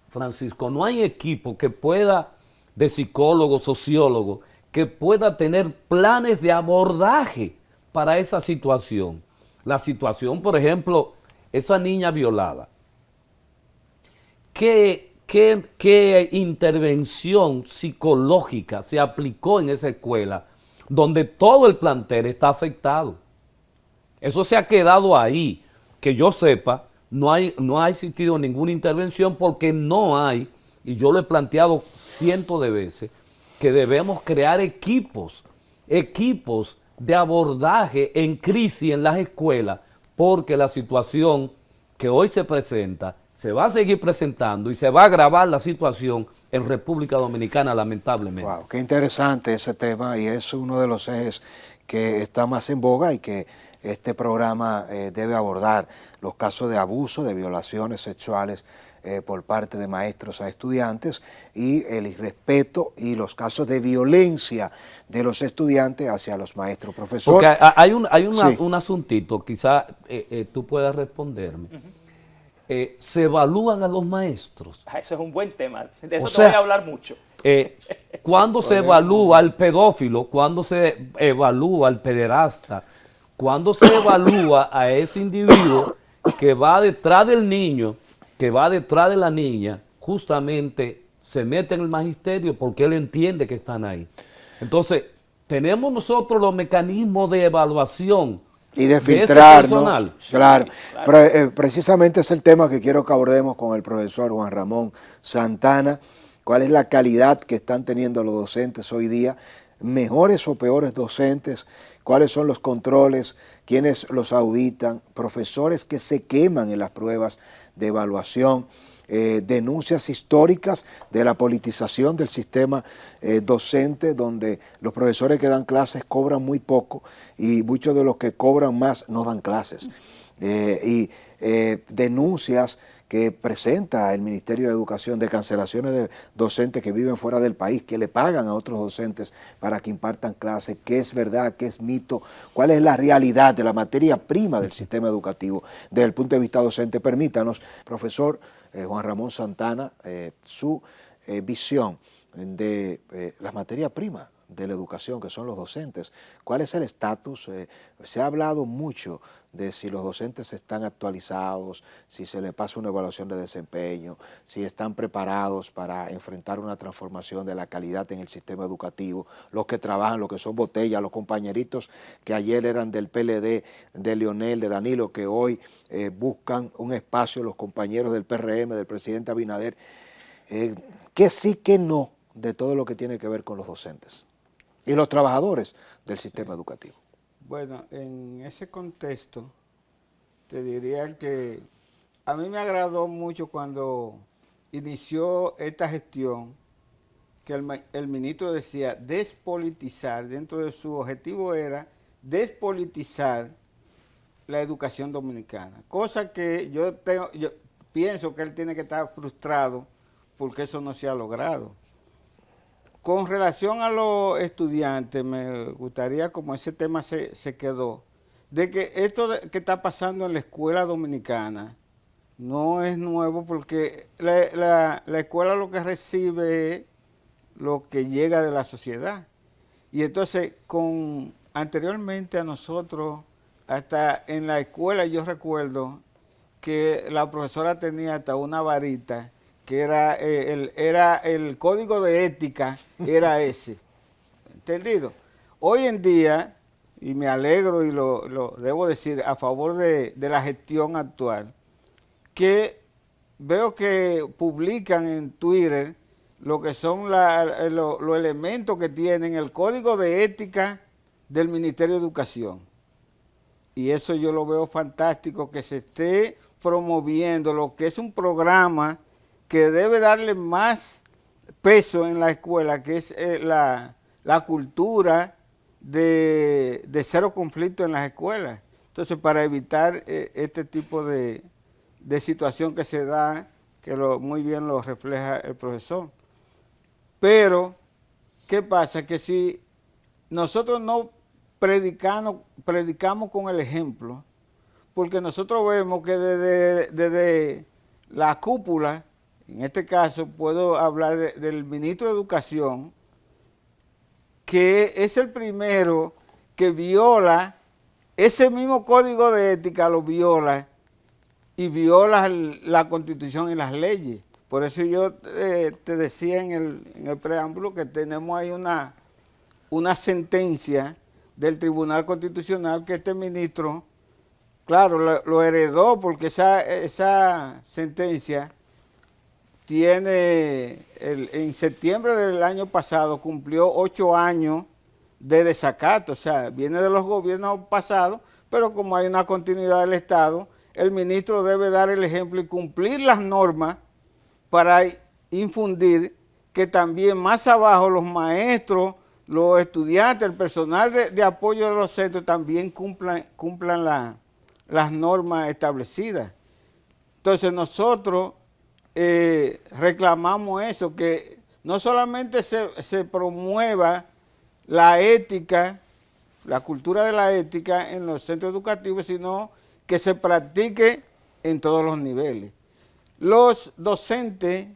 Francisco, no hay equipo que pueda, de psicólogos, sociólogos, que pueda tener planes de abordaje para esa situación. La situación, por ejemplo, esa niña violada. ¿Qué intervención psicológica se aplicó en esa escuela donde todo el plantel está afectado? Eso se ha quedado ahí. Que yo sepa, no ha existido ninguna intervención porque no hay, y yo lo he planteado cientos de veces, que debemos crear equipos de abordaje en crisis en las escuelas, porque la situación que hoy se presenta se va a seguir presentando y se va a agravar la situación en República Dominicana, lamentablemente. Wow, qué interesante ese tema y es uno de los ejes que está más en boga y que este programa debe abordar: los casos de abuso, de violaciones sexuales por parte de maestros a estudiantes y el irrespeto y los casos de violencia de los estudiantes hacia los maestros. Profesor. Porque hay Sí. un asuntito, quizá tú puedas responderme. Se evalúan a los maestros. Eso es un buen tema. De eso O te sea, voy a hablar mucho. ¿Cuándo se evalúa al pedófilo? ¿Cuándo se evalúa al pederasta? ¿Cuándo se evalúa a ese individuo que va detrás del niño, que va detrás de la niña, justamente se mete en el magisterio porque él entiende que están ahí? Entonces, tenemos nosotros los mecanismos de evaluación Y de ese filtrar, ¿no? personal. Claro. Sí, claro. Precisamente es el tema que quiero que abordemos con el profesor Juan Ramón Santana. ¿Cuál es la calidad que están teniendo los docentes hoy día? ¿Mejores o peores docentes? ¿Cuáles son los controles? ¿Quiénes los auditan? Profesores que se queman en las pruebas de evaluación. denuncias históricas de la politización del sistema docente, donde los profesores que dan clases cobran muy poco y muchos de los que cobran más no dan clases. Denuncias que presenta el Ministerio de Educación de cancelaciones de docentes que viven fuera del país, que le pagan a otros docentes para que impartan clases, qué es verdad, qué es mito, cuál es la realidad de la materia prima del sistema educativo desde el punto de vista docente. Permítanos, profesor Juan Ramón Santana, su visión de la materia prima de la educación, que son los docentes. ¿Cuál es el estatus? Se ha hablado mucho de si los docentes están actualizados, si se les pasa una evaluación de desempeño, si están preparados para enfrentar una transformación de la calidad en el sistema educativo, los que trabajan, los que son botellas, los compañeritos que ayer eran del PLD, de Leonel, de Danilo, que hoy buscan un espacio, los compañeros del PRM, del presidente Abinader, que sí, que no, de todo lo que tiene que ver con los docentes y los trabajadores del sistema educativo. Bueno, en ese contexto, te diría que a mí me agradó mucho cuando inició esta gestión, que el ministro decía despolitizar, dentro de su objetivo era despolitizar la educación dominicana, cosa que yo pienso que él tiene que estar frustrado porque eso no se ha logrado. Con relación a los estudiantes, me gustaría, como ese tema se quedó, de que esto que está pasando en la escuela dominicana no es nuevo, porque la escuela lo que recibe es lo que llega de la sociedad. Y entonces, anteriormente a nosotros, hasta en la escuela yo recuerdo que la profesora tenía hasta una varita, que era el código de ética, era ese, ¿entendido? Hoy en día, y me alegro y lo debo decir a favor de la gestión actual, que veo que publican en Twitter lo que son los elementos que tienen el código de ética del Ministerio de Educación. Y eso yo lo veo fantástico, que se esté promoviendo lo que es un programa que debe darle más peso en la escuela, que es la cultura de cero conflicto en las escuelas. Entonces, para evitar este tipo de situación que se da, que muy bien lo refleja el profesor. Pero, ¿qué pasa? Que si nosotros no predicamos con el ejemplo, porque nosotros vemos que desde la cúpula, en este caso puedo hablar del ministro de Educación, que es el primero que viola ese mismo código de ética, lo viola y viola la Constitución y las leyes. Por eso yo te decía en el preámbulo que tenemos ahí una sentencia del Tribunal Constitucional que este ministro, claro, lo heredó, porque esa sentencia en septiembre del año pasado cumplió 8 años de desacato, o sea, viene de los gobiernos pasados, pero como hay una continuidad del Estado, el ministro debe dar el ejemplo y cumplir las normas para infundir que también más abajo los maestros, los estudiantes, el personal de apoyo de los centros también cumplan las normas establecidas. Entonces nosotros reclamamos eso, que no solamente se promueva la ética, la cultura de la ética en los centros educativos, sino que se practique en todos los niveles. Los docentes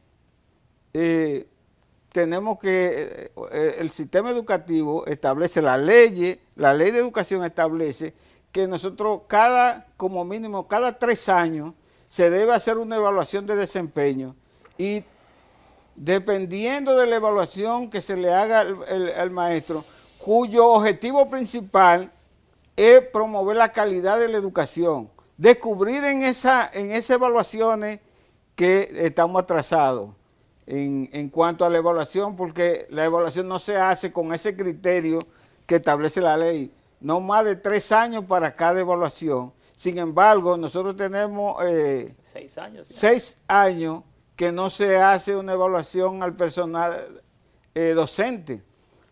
tenemos que, el sistema educativo establece la ley de educación establece que nosotros como mínimo cada 3 años se debe hacer una evaluación de desempeño y dependiendo de la evaluación que se le haga al maestro, cuyo objetivo principal es promover la calidad de la educación, descubrir en esas evaluaciones que estamos atrasados en cuanto a la evaluación, porque la evaluación no se hace con ese criterio que establece la ley, no más de 3 años para cada evaluación. Sin embargo, nosotros tenemos 6 años. 6 años que no se hace una evaluación al personal docente.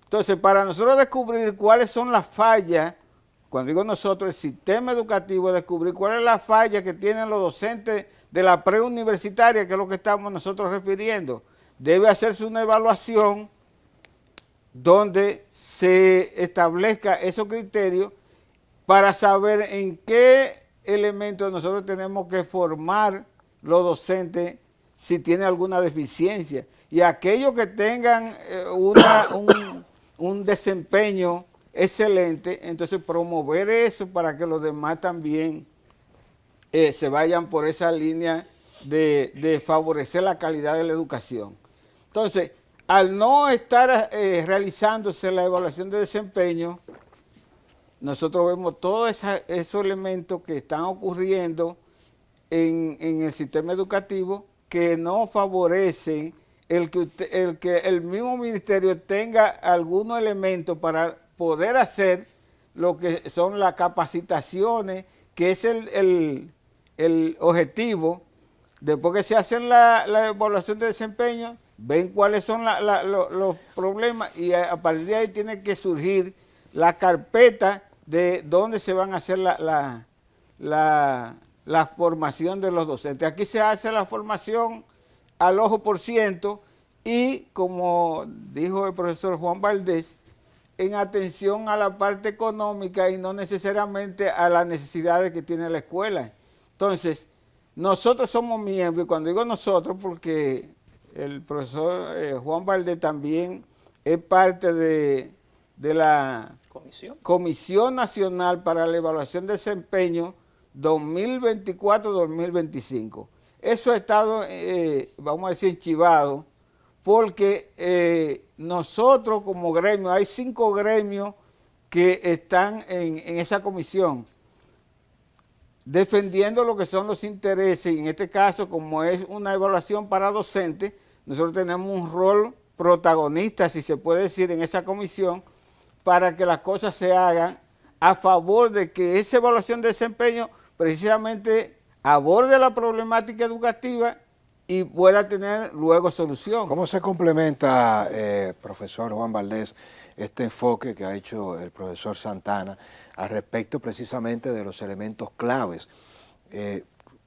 Entonces, para nosotros descubrir cuáles son las fallas, cuando digo nosotros, el sistema educativo, descubrir cuál es la falla que tienen los docentes de la preuniversitaria, que es lo que estamos nosotros refiriendo, debe hacerse una evaluación donde se establezca esos criterios para saber en qué elementos nosotros tenemos que formar los docentes si tienen alguna deficiencia. Y aquellos que tengan un desempeño excelente, entonces promover eso para que los demás también se vayan por esa línea de favorecer la calidad de la educación. Entonces, al no estar realizándose la evaluación de desempeño, nosotros vemos todos esos elementos que están ocurriendo en el sistema educativo que no favorecen el que el mismo ministerio tenga algunos elementos para poder hacer lo que son las capacitaciones, que es el objetivo. Después que se hacen la evaluación de desempeño, ven cuáles son los problemas y a partir de ahí tiene que surgir la carpeta de dónde se van a hacer la formación de los docentes. Aquí se hace la formación al ojo por ciento y, como dijo el profesor Juan Valdés, en atención a la parte económica y no necesariamente a las necesidades que tiene la escuela. Entonces, nosotros somos miembros, y cuando digo nosotros, porque el profesor Juan Valdés también es parte de la Comisión Nacional para la Evaluación de Desempeño 2024-2025. Eso ha estado, vamos a decir, enchivado, porque nosotros como gremio, hay 5 gremios que están en esa comisión, defendiendo lo que son los intereses, y en este caso, como es una evaluación para docentes, nosotros tenemos un rol protagonista, si se puede decir, en esa comisión, para que las cosas se hagan a favor de que esa evaluación de desempeño precisamente aborde la problemática educativa y pueda tener luego solución. ¿Cómo se complementa, profesor Juan Valdés, este enfoque que ha hecho el profesor Santana al respecto precisamente de los elementos claves?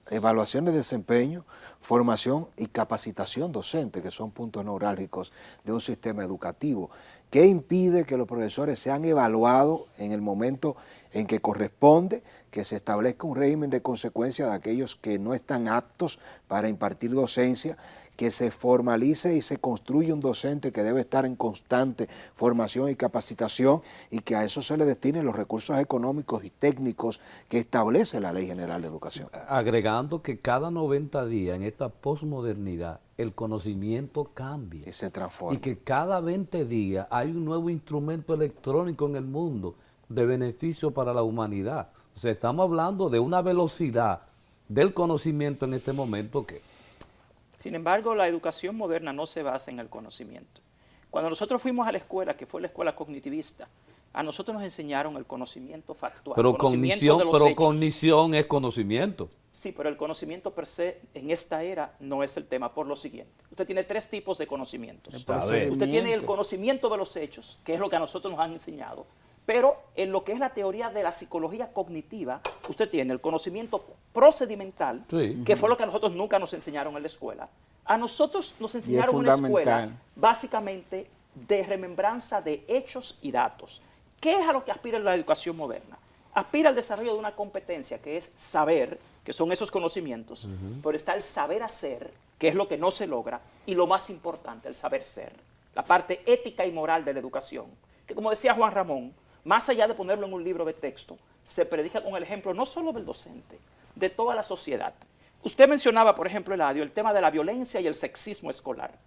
Evaluación de desempeño, formación y capacitación docente, que son puntos neurálgicos de un sistema educativo. ¿Qué impide que los profesores sean evaluados en el momento en que corresponde, que se establezca un régimen de consecuencia de aquellos que no están aptos para impartir docencia, que se formalice y se construya un docente que debe estar en constante formación y capacitación y que a eso se le destinen los recursos económicos y técnicos que establece la Ley General de Educación? Agregando que cada 90 días en esta posmodernidad el conocimiento cambia. Y se transforma. Y que cada 20 días hay un nuevo instrumento electrónico en el mundo de beneficio para la humanidad. O sea, estamos hablando de una velocidad del conocimiento en este momento que... Sin embargo, la educación moderna no se basa en el conocimiento. Cuando nosotros fuimos a la escuela, que fue la escuela cognitivista, a nosotros nos enseñaron el conocimiento factual. Pero cognición cognición es conocimiento. Sí, pero el conocimiento per se en esta era no es el tema, por lo siguiente. Usted tiene 3 tipos de conocimientos. Usted tiene el conocimiento de los hechos, que es lo que a nosotros nos han enseñado, pero en lo que es la teoría de la psicología cognitiva, usted tiene el conocimiento procedimental, sí, que fue lo que a nosotros nunca nos enseñaron en la escuela. A nosotros nos enseñaron en la escuela básicamente de remembranza de hechos y datos. ¿Qué es a lo que aspira la educación moderna? Aspira al desarrollo de una competencia que es saber, que son esos conocimientos, pero está el saber hacer, que es lo que no se logra, y lo más importante, el saber ser, la parte ética y moral de la educación, que como decía Juan Ramón, más allá de ponerlo en un libro de texto, se predica con el ejemplo no solo del docente, de toda la sociedad. Usted mencionaba, por ejemplo, Eladio, el tema de la violencia y el sexismo escolar.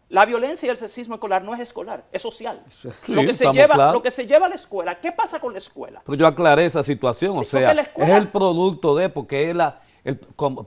La violencia y el sexismo escolar no es escolar, es social. Sí, lo que se lleva a la escuela, ¿qué pasa con la escuela? Pero yo aclaré esa situación, sí, o sea, es el producto de, porque es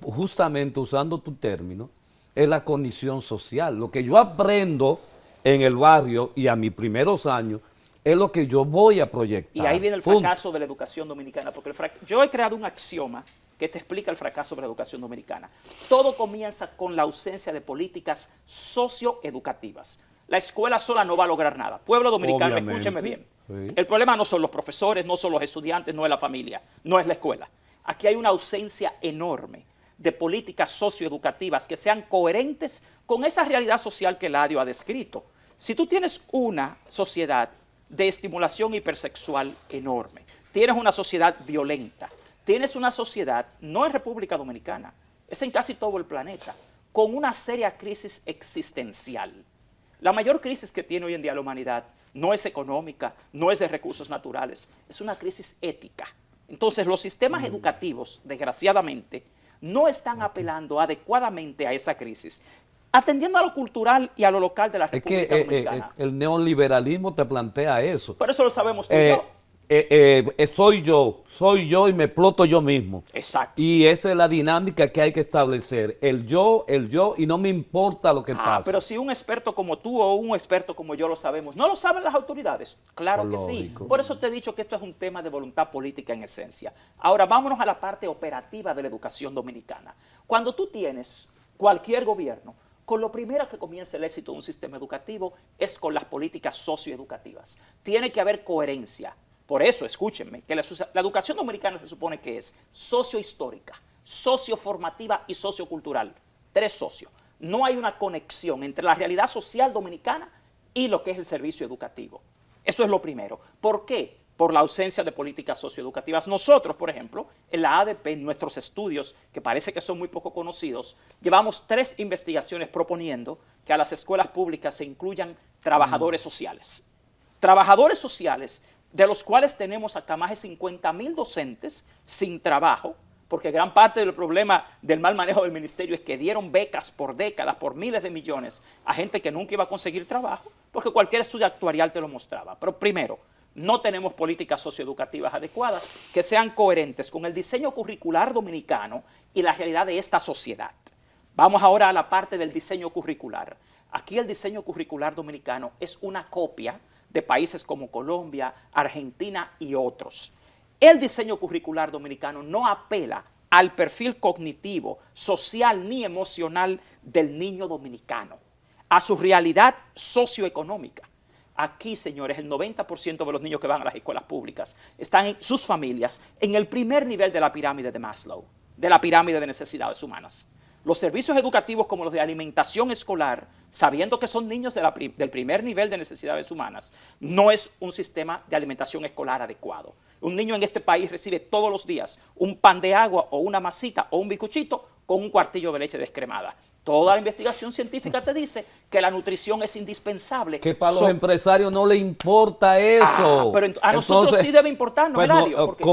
justamente usando tu término, es la condición social. Lo que yo aprendo en el barrio y a mis primeros años, es lo que yo voy a proyectar. Y ahí viene el fracaso de la educación dominicana, porque yo he creado un axioma que te explica el fracaso de la educación dominicana. Todo comienza con la ausencia de políticas socioeducativas. La escuela sola no va a lograr nada. Pueblo dominicano, Obviamente, escúcheme bien. sí. El problema no son los profesores, no son los estudiantes, no es la familia, no es la escuela. Aquí hay una ausencia enorme de políticas socioeducativas que sean coherentes con esa realidad social que Eladio ha descrito. Si tú tienes una sociedad de estimulación hipersexual enorme, tienes una sociedad violenta, tienes una sociedad, no en República Dominicana, es en casi todo el planeta, con una seria crisis existencial. La mayor crisis que tiene hoy en día la humanidad no es económica, no es de recursos naturales, es una crisis ética. Entonces, los sistemas educativos, desgraciadamente, no están apelando adecuadamente a esa crisis, atendiendo a lo cultural y a lo local de la Es República que Dominicana. el neoliberalismo te plantea eso. Pero eso lo sabemos tú y yo. Soy yo y me exploto yo mismo. Exacto. Y esa es la dinámica que hay que establecer. El yo, y no me importa lo que pasa. Pero si un experto como tú o un experto como yo lo sabemos, ¿no lo saben las autoridades? Claro que sí. Lógico. Por eso te he dicho que esto es un tema de voluntad política en esencia. Ahora vámonos a la parte operativa de la educación dominicana. Cuando tú tienes cualquier gobierno, con lo primero que comienza el éxito de un sistema educativo es con las políticas socioeducativas. Tiene que haber coherencia. Por eso, escúchenme, que la educación dominicana se supone que es sociohistórica, socioformativa y sociocultural. 3 socios. No hay una conexión entre la realidad social dominicana y lo que es el servicio educativo. Eso es lo primero. ¿Por qué? Por la ausencia de políticas socioeducativas. Nosotros, por ejemplo, en la ADP, en nuestros estudios, que parece que son muy poco conocidos, llevamos 3 investigaciones proponiendo que a las escuelas públicas se incluyan trabajadores sociales. Trabajadores sociales, de los cuales tenemos acá más de 50,000 docentes sin trabajo, porque gran parte del problema del mal manejo del ministerio es que dieron becas por décadas, por miles de millones, a gente que nunca iba a conseguir trabajo, porque cualquier estudio actuarial te lo mostraba. Pero primero, no tenemos políticas socioeducativas adecuadas que sean coherentes con el diseño curricular dominicano y la realidad de esta sociedad. Vamos ahora a la parte del diseño curricular. Aquí el diseño curricular dominicano es una copia de países como Colombia, Argentina y otros. El diseño curricular dominicano no apela al perfil cognitivo, social ni emocional del niño dominicano, a su realidad socioeconómica. Aquí, señores, el 90% de los niños que van a las escuelas públicas están en sus familias en el primer nivel de la pirámide de Maslow, de la pirámide de necesidades humanas. Los servicios educativos como los de alimentación escolar, sabiendo que son niños del primer nivel de necesidades humanas, no es un sistema de alimentación escolar adecuado. Un niño en este país recibe todos los días un pan de agua o una masita o un bizcochito con un cuartillo de leche descremada. Toda la investigación científica te dice que la nutrición es indispensable. Que para los empresarios no les importa eso. Pero a nosotros sí debe importarnos, pues Eladio. porque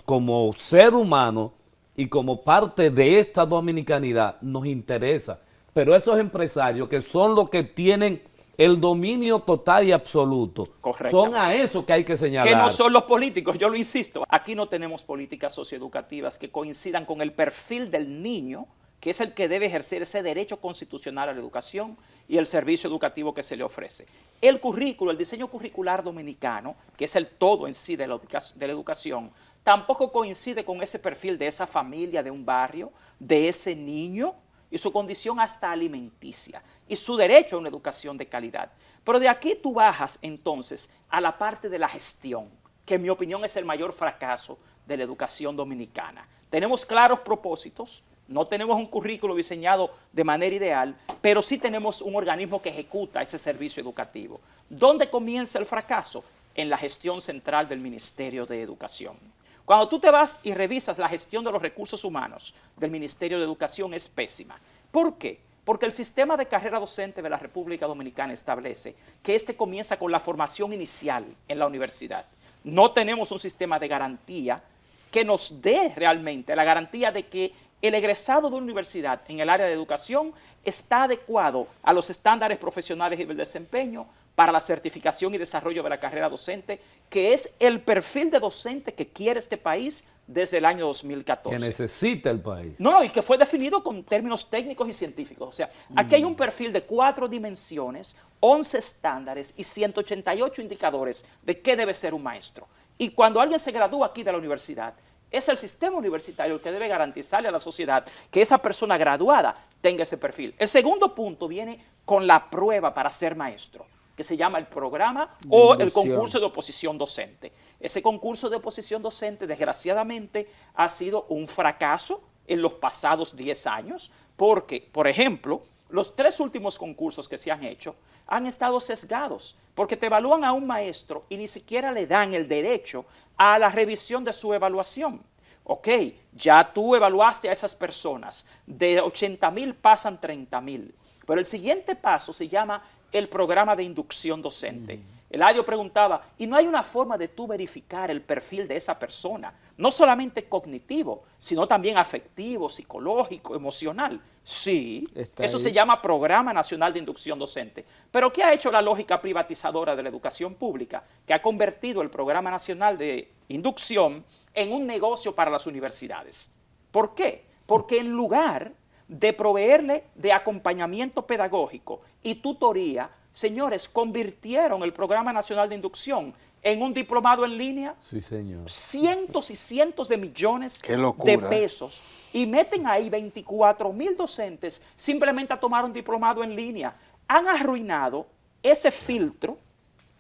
como ser humano y como parte de esta dominicanidad nos interesa. Pero esos empresarios que son los que tienen el dominio total y absoluto, son a eso que hay que señalar. Que no son los políticos, yo lo insisto. Aquí no tenemos políticas socioeducativas que coincidan con el perfil del niño, que es el que debe ejercer ese derecho constitucional a la educación y el servicio educativo que se le ofrece. El currículo, el diseño curricular dominicano, que es el todo en sí de la educación, tampoco coincide con ese perfil de esa familia, de un barrio, de ese niño y su condición hasta alimenticia y su derecho a una educación de calidad. Pero de aquí tú bajas entonces a la parte de la gestión, que en mi opinión es el mayor fracaso de la educación dominicana. Tenemos claros propósitos, no tenemos un currículo diseñado de manera ideal, pero sí tenemos un organismo que ejecuta ese servicio educativo. ¿Dónde comienza el fracaso? En la gestión central del Ministerio de Educación. Cuando tú te vas y revisas la gestión de los recursos humanos del Ministerio de Educación es pésima. ¿Por qué? Porque el sistema de carrera docente de la República Dominicana establece que este comienza con la formación inicial en la universidad. No tenemos un sistema de garantía que nos dé realmente la garantía de que el egresado de una universidad en el área de educación está adecuado a los estándares profesionales y del desempeño para la certificación y desarrollo de la carrera docente, que es el perfil de docente que quiere este país desde el año 2014. Que necesita el país. No, y que fue definido con términos técnicos y científicos. O sea, aquí hay un perfil de 4 dimensiones, 11 estándares y 188 indicadores de qué debe ser un maestro. Y cuando alguien se gradúa aquí de la universidad, Es el sistema universitario el que debe garantizarle a la sociedad que esa persona graduada tenga ese perfil. El segundo punto viene con la prueba para ser maestro, que se llama el programa o el concurso de oposición docente. Ese concurso de oposición docente, desgraciadamente, ha sido un fracaso en los pasados 10 años, porque, por ejemplo, los 3 últimos concursos que se han hecho han estado sesgados, porque te evalúan a un maestro y ni siquiera le dan el derecho a la revisión de su evaluación. Ok, ya tú evaluaste a esas personas, de 80,000 pasan 30,000, pero el siguiente paso se llama el programa de inducción docente. Eladio preguntaba, ¿y no hay una forma de tú verificar el perfil de esa persona? No solamente cognitivo, sino también afectivo, psicológico, emocional. Sí, eso se llama Programa Nacional de Inducción Docente. Pero ¿qué ha hecho la lógica privatizadora de la educación pública? Que ha convertido el Programa Nacional de Inducción en un negocio para las universidades. ¿Por qué? Porque en lugar de proveerle de acompañamiento pedagógico y tutoría, señores, convirtieron el Programa Nacional de Inducción en un diplomado en línea. Sí, señor. Cientos y cientos de millones locura, de pesos. Y meten ahí 24,000 docentes simplemente a tomar un diplomado en línea. Han arruinado ese filtro,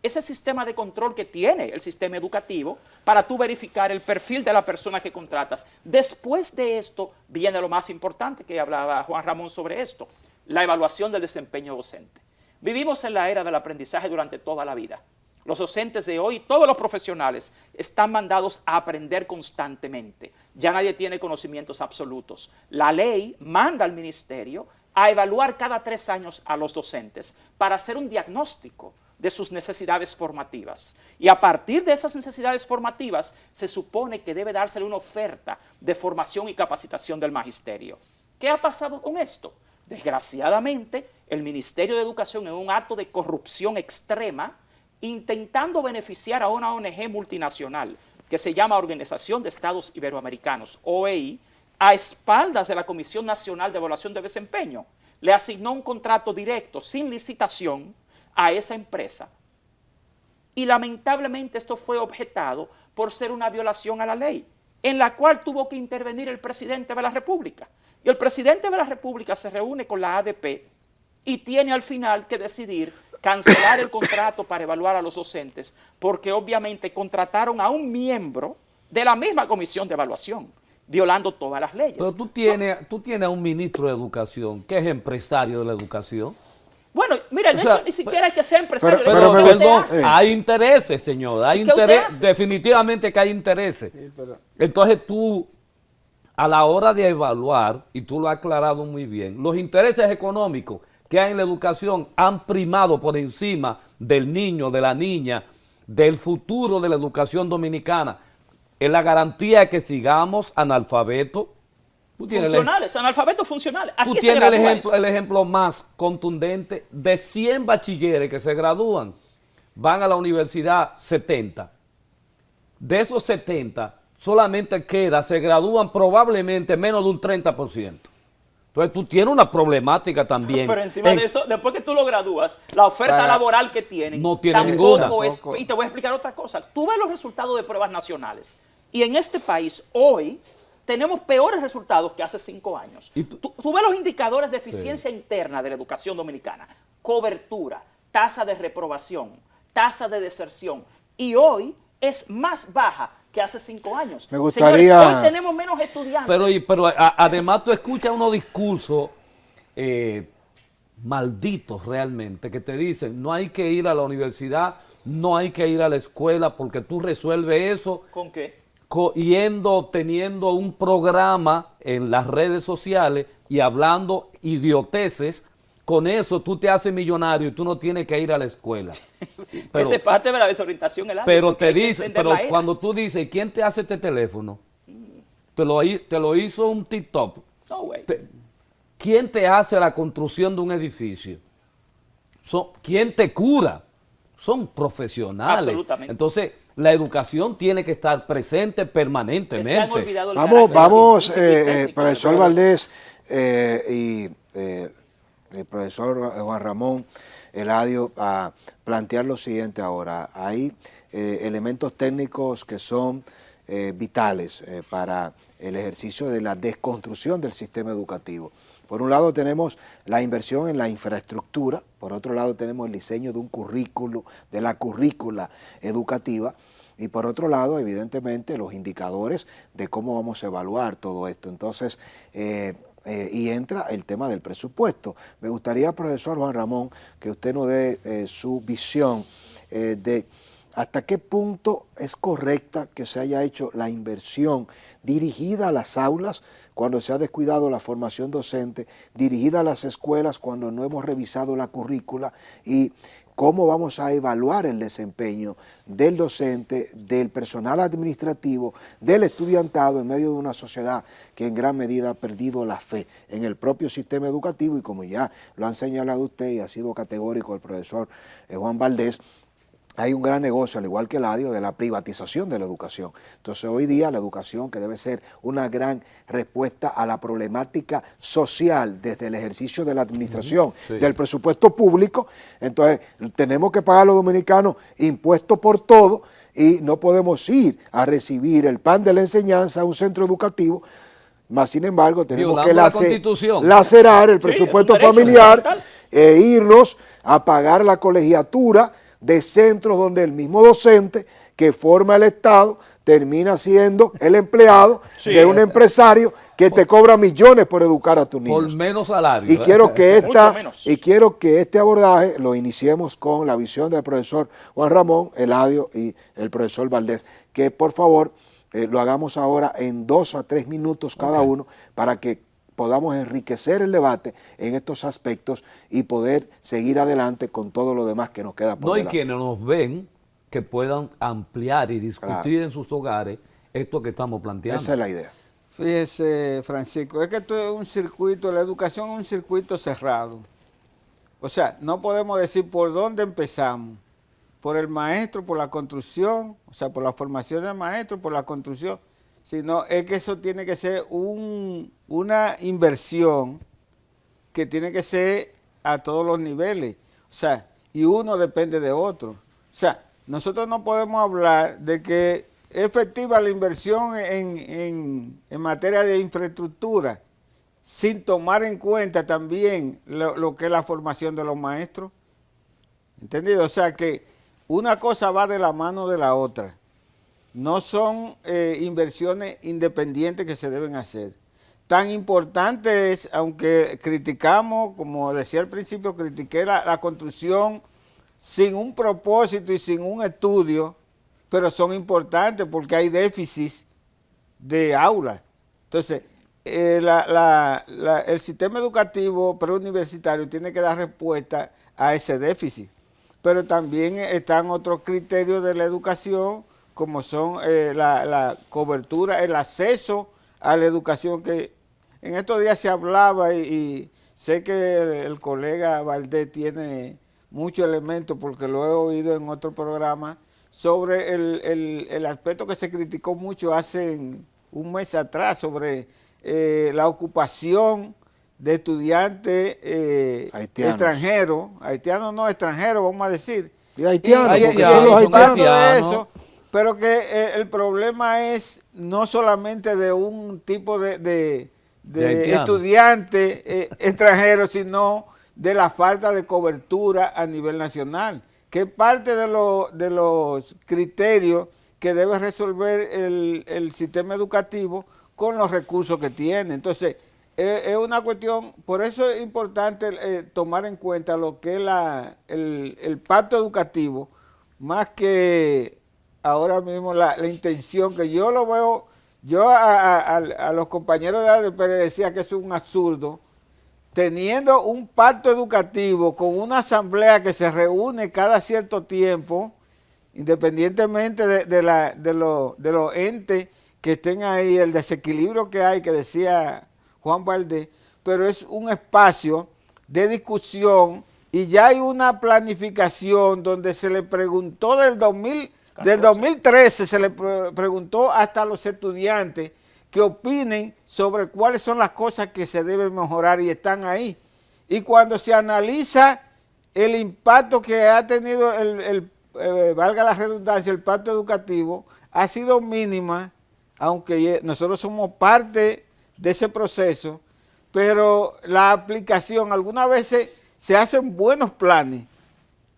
ese sistema de control que tiene el sistema educativo para tú verificar el perfil de la persona que contratas. Después de esto viene lo más importante que hablaba Juan Ramón sobre esto, la evaluación del desempeño docente. Vivimos en la era del aprendizaje durante toda la vida. Los docentes de hoy, todos los profesionales, están mandados a aprender constantemente. Ya nadie tiene conocimientos absolutos. La ley manda al ministerio a evaluar cada 3 años a los docentes para hacer un diagnóstico de sus necesidades formativas. Y a partir de esas necesidades formativas, se supone que debe dársele una oferta de formación y capacitación del magisterio. ¿Qué ha pasado con esto? Desgraciadamente, el Ministerio de Educación, en un acto de corrupción extrema, intentando beneficiar a una ONG multinacional que se llama Organización de Estados Iberoamericanos, OEI, a espaldas de la Comisión Nacional de Evaluación de Desempeño, le asignó un contrato directo, sin licitación, a esa empresa. Y lamentablemente esto fue objetado por ser una violación a la ley, en la cual tuvo que intervenir el presidente de la República. Y el presidente de la República se reúne con la ADP y tiene al final que decidir cancelar el contrato para evaluar a los docentes, porque obviamente contrataron a un miembro de la misma comisión de evaluación, violando todas las leyes. Pero tú tienes a un ministro de Educación que es empresario de la educación. Bueno, mira, de hecho, ni siquiera hay que ser empresario. Pero ¿qué usted perdón, hace? hay intereses, señor, hay ¿Qué usted interés, hace? definitivamente que hay intereses. Sí, pero Entonces tú, a la hora de evaluar, y tú lo has aclarado muy bien, los intereses económicos que hay en la educación han primado por encima del niño, de la niña, del futuro de la educación dominicana. Es la garantía de que sigamos analfabetos. Funcionales, analfabetos funcionales. Tú Aquí se tienes gradúa el ejemplo más contundente de 100 bachilleres que se gradúan, van a la universidad 70. De esos 70, solamente se gradúan probablemente menos de un 30%. Entonces tú tienes una problemática también. Pero encima de eso, después que tú lo gradúas, la oferta laboral que tienen no tiene tampoco ninguna. es. Y te voy a explicar otra cosa. Tú ves los resultados de pruebas nacionales. Y en este país, hoy, tenemos peores resultados que hace 5 años. ¿Y tú ves los indicadores de eficiencia interna de la educación dominicana. Cobertura, tasa de reprobación, tasa de deserción. Y hoy es más baja que hace 5 años. Me gustaría... Señores, hoy tenemos menos estudiantes. Pero además tú escuchas unos discursos malditos realmente, que te dicen, no hay que ir a la universidad, no hay que ir a la escuela, porque tú resuelves eso ¿Con qué? teniendo un programa en las redes sociales y hablando idioteces. Con eso tú te haces millonario y tú no tienes que ir a la escuela. Esa es parte de la desorientación. Pero te dicen, pero cuando tú dices, ¿quién te hace este teléfono? Te lo hizo un TikTok. No, güey. ¿Quién te hace la construcción de un edificio? ¿Quién te cura? Son profesionales. Absolutamente. Entonces, la educación tiene que estar presente permanentemente. Se han olvidado el Vamos, técnico, profesor Valdés y el profesor Juan Ramón, Eladio, a plantear lo siguiente ahora. Hay elementos técnicos que son vitales para el ejercicio de la desconstrucción del sistema educativo. Por un lado tenemos la inversión en la infraestructura, por otro lado tenemos el diseño de un currículo, de la currícula educativa, y por otro lado, evidentemente, los indicadores de cómo vamos a evaluar todo esto. Entonces, y entra el tema del presupuesto. Me gustaría, profesor Juan Ramón, que usted nos dé su visión de hasta qué punto es correcta que se haya hecho la inversión dirigida a las aulas cuando se ha descuidado la formación docente, dirigida a las escuelas cuando no hemos revisado la currícula, y cómo vamos a evaluar el desempeño del docente, del personal administrativo, del estudiantado en medio de una sociedad que en gran medida ha perdido la fe en el propio sistema educativo, y como ya lo han señalado usted y ha sido categórico el profesor Juan Valdés, hay un gran negocio, al igual que el ADIO, de la privatización de la educación. Entonces hoy día la educación, que debe ser una gran respuesta a la problemática social desde el ejercicio de la administración, del presupuesto público, entonces tenemos que pagar a los dominicanos impuestos por todo, y no podemos ir a recibir el pan de la enseñanza a un centro educativo, más sin embargo tenemos que lacerar el presupuesto familiar e irnos a pagar la colegiatura de centros donde el mismo docente que forma el Estado termina siendo el empleado de un empresario que te cobra millones por educar a tus niños. Por menos salario. Y quiero que este abordaje lo iniciemos con la visión del profesor Juan Ramón, Eladio y el profesor Valdés, que por favor lo hagamos ahora en 2 a 3 minutos cada uno, para que podamos enriquecer el debate en estos aspectos y poder seguir adelante con todo lo demás que nos queda por delante. No hay quienes nos ven que puedan ampliar y discutir en sus hogares esto que estamos planteando. Esa es la idea. Fíjese, Francisco, es que esto es un circuito, la educación es un circuito cerrado. O sea, no podemos decir por dónde empezamos. Por el maestro, por la construcción, o sea, por la formación del maestro, por la construcción, sino es que eso tiene que ser una inversión que tiene que ser a todos los niveles, o sea, y uno depende de otro. O sea, nosotros no podemos hablar de que es efectiva la inversión en materia de infraestructura sin tomar en cuenta también lo que es la formación de los maestros. ¿Entendido? O sea que una cosa va de la mano de la otra. No son inversiones independientes que se deben hacer. Tan importante es, aunque criticamos, como decía al principio, critiqué la construcción sin un propósito y sin un estudio, pero son importantes porque hay déficit de aulas. Entonces, el sistema educativo preuniversitario tiene que dar respuesta a ese déficit. Pero también están otros criterios de la educación, como son la cobertura, el acceso a la educación, que en estos días se hablaba y sé que el colega Valdés tiene muchos elementos porque lo he oído en otro programa, sobre el aspecto que se criticó mucho hace un mes atrás sobre la ocupación de estudiantes extranjeros, haitianos no extranjeros, vamos a decir. Y haitianos, porque son los haitianos. De eso, pero que el problema es no solamente de un tipo de estudiante extranjero, sino de la falta de cobertura a nivel nacional, que es parte de los criterios que debe resolver el sistema educativo con los recursos que tiene. Entonces, es una cuestión, por eso es importante tomar en cuenta lo que es el pacto educativo, más que ahora mismo la intención, que yo lo veo, yo a los compañeros de ADP les decía que es un absurdo, teniendo un pacto educativo con una asamblea que se reúne cada cierto tiempo, independientemente de los entes que estén ahí, el desequilibrio que hay, que decía Juan Valdés, pero es un espacio de discusión y ya hay una planificación donde se le preguntó del 2013, se le preguntó hasta a los estudiantes que opinen sobre cuáles son las cosas que se deben mejorar y están ahí. Y cuando se analiza el impacto que ha tenido valga la redundancia, el pacto educativo, ha sido mínima aunque nosotros somos parte de ese proceso, pero la aplicación, algunas veces se hacen buenos planes.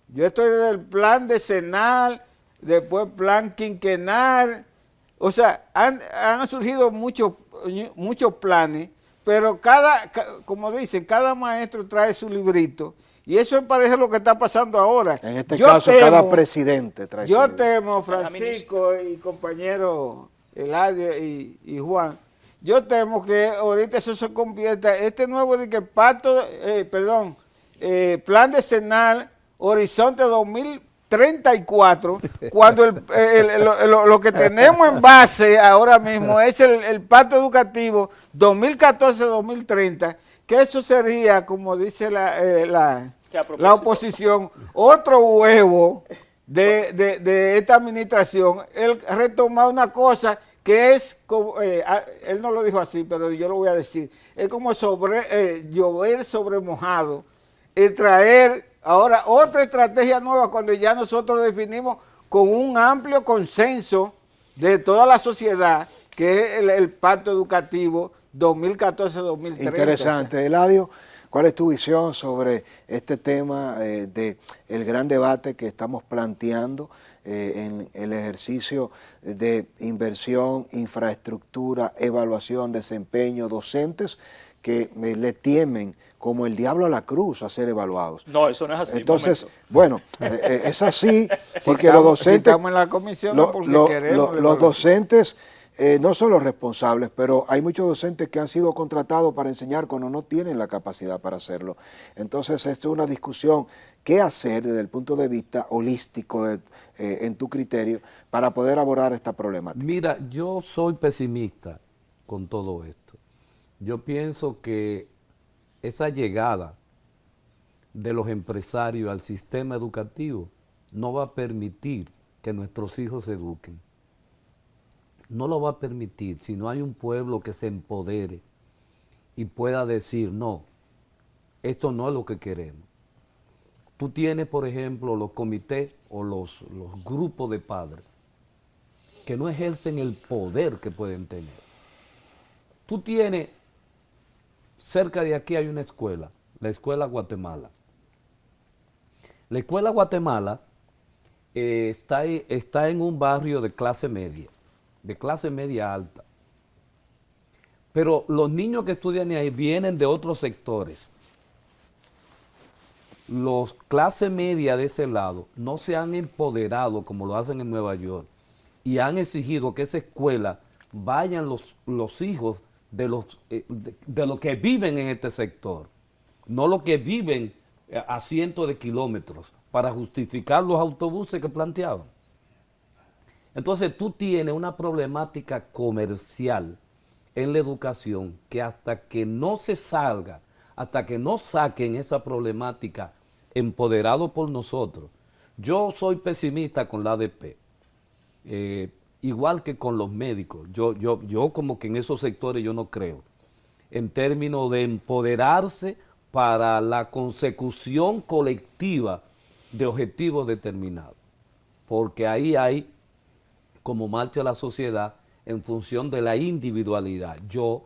Yo estoy desde el plan decenal, después plan quinquenal, o sea, han surgido muchos planes, pero como dicen, cada maestro trae su librito, y eso parece lo que está pasando ahora. En este caso, cada presidente trae su librito. Yo temo, Francisco y compañero Eladio y Juan, yo temo que ahorita eso se convierta, este nuevo plan decenal, Horizonte 2034, cuando lo que tenemos en base ahora mismo es el pacto educativo 2014-2030, que eso sería, como dice la oposición, otro huevo de esta administración, el retomar una cosa que es, él no lo dijo así, pero yo lo voy a decir, es como llover sobre mojado, traer ahora otra estrategia nueva cuando ya nosotros definimos con un amplio consenso de toda la sociedad, que es el pacto educativo 2014-2030. Interesante. Eladio, ¿cuál es tu visión sobre este tema del gran debate que estamos planteando en el ejercicio de inversión, infraestructura, evaluación, desempeño, docentes que le temen como el diablo a la cruz a ser evaluados? No, eso no es así. Entonces, bueno, es así porque los docentes, estamos en la comisión, los docentes no son los responsables, pero hay muchos docentes que han sido contratados para enseñar cuando no tienen la capacidad para hacerlo. Entonces, esto es una discusión, ¿qué hacer desde el punto de vista holístico en tu criterio para poder abordar esta problemática? Mira, yo soy pesimista con todo esto. Yo pienso que esa llegada de los empresarios al sistema educativo no va a permitir que nuestros hijos se eduquen. No lo va a permitir si no hay un pueblo que se empodere y pueda decir, no, esto no es lo que queremos. Tú tienes, por ejemplo, los comités o los grupos de padres que no ejercen el poder que pueden tener. Tú tienes, cerca de aquí hay una escuela, la Escuela Guatemala. La Escuela Guatemala está en un barrio de clase media alta. Pero los niños que estudian ahí vienen de otros sectores. Los clase media de ese lado no se han empoderado como lo hacen en Nueva York y han exigido que esa escuela vayan los hijos de los que viven en este sector, no los que viven a cientos de kilómetros, para justificar los autobuses que planteaban. Entonces tú tienes una problemática comercial en la educación que hasta que no se salga, hasta que no saquen esa problemática empoderado por nosotros. Yo soy pesimista con la ADP, igual que con los médicos. Yo como que en esos sectores yo no creo, en términos de empoderarse para la consecución colectiva de objetivos determinados, porque ahí hay como marcha la sociedad en función de la individualidad. Yo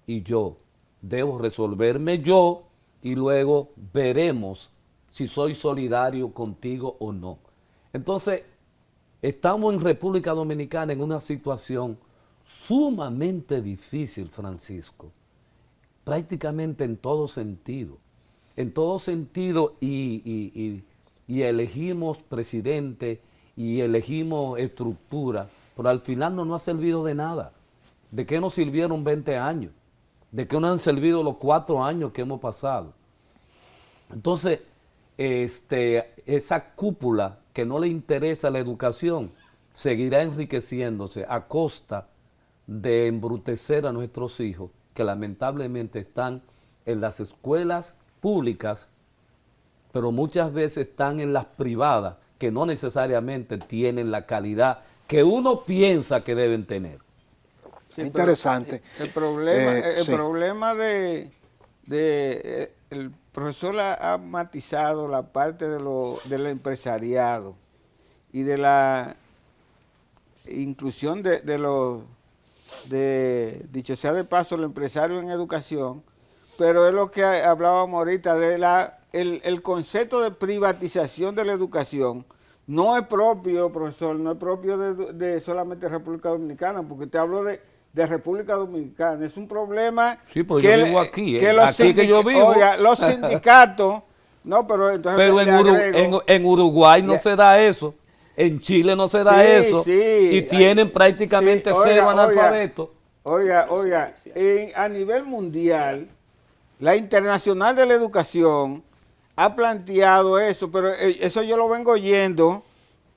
y yo. Debo resolverme yo y luego veremos si soy solidario contigo o no. Entonces, estamos en República Dominicana en una situación sumamente difícil, Francisco, prácticamente en todo sentido. En todo sentido y elegimos presidente y elegimos estructura, pero al final no nos ha servido de nada. ¿De qué nos sirvieron 20 años? ¿De qué nos han servido los 4 años que hemos pasado? Entonces, esa cúpula que no le interesa la educación seguirá enriqueciéndose a costa de embrutecer a nuestros hijos, que lamentablemente están en las escuelas públicas, pero muchas veces están en las privadas, que no necesariamente tienen la calidad que uno piensa que deben tener. Sí, interesante. El problema el profesor ha matizado la parte del empresariado y de la inclusión dicho sea de paso, los empresarios en educación, pero es lo que hablábamos ahorita de el concepto de privatización de la educación. No es propio, profesor, no es propio de solamente República Dominicana, porque te hablo de República Dominicana. Es un problema Sí, pues yo vivo aquí, los aquí que yo vivo. Oiga, los sindicatos, no, pero entonces Pero en Uruguay no se da eso, en Chile no se da eso, sí, y tienen prácticamente sí, cero analfabetos. Oiga, a nivel mundial, la Internacional de la Educación ha planteado eso, pero eso yo lo vengo oyendo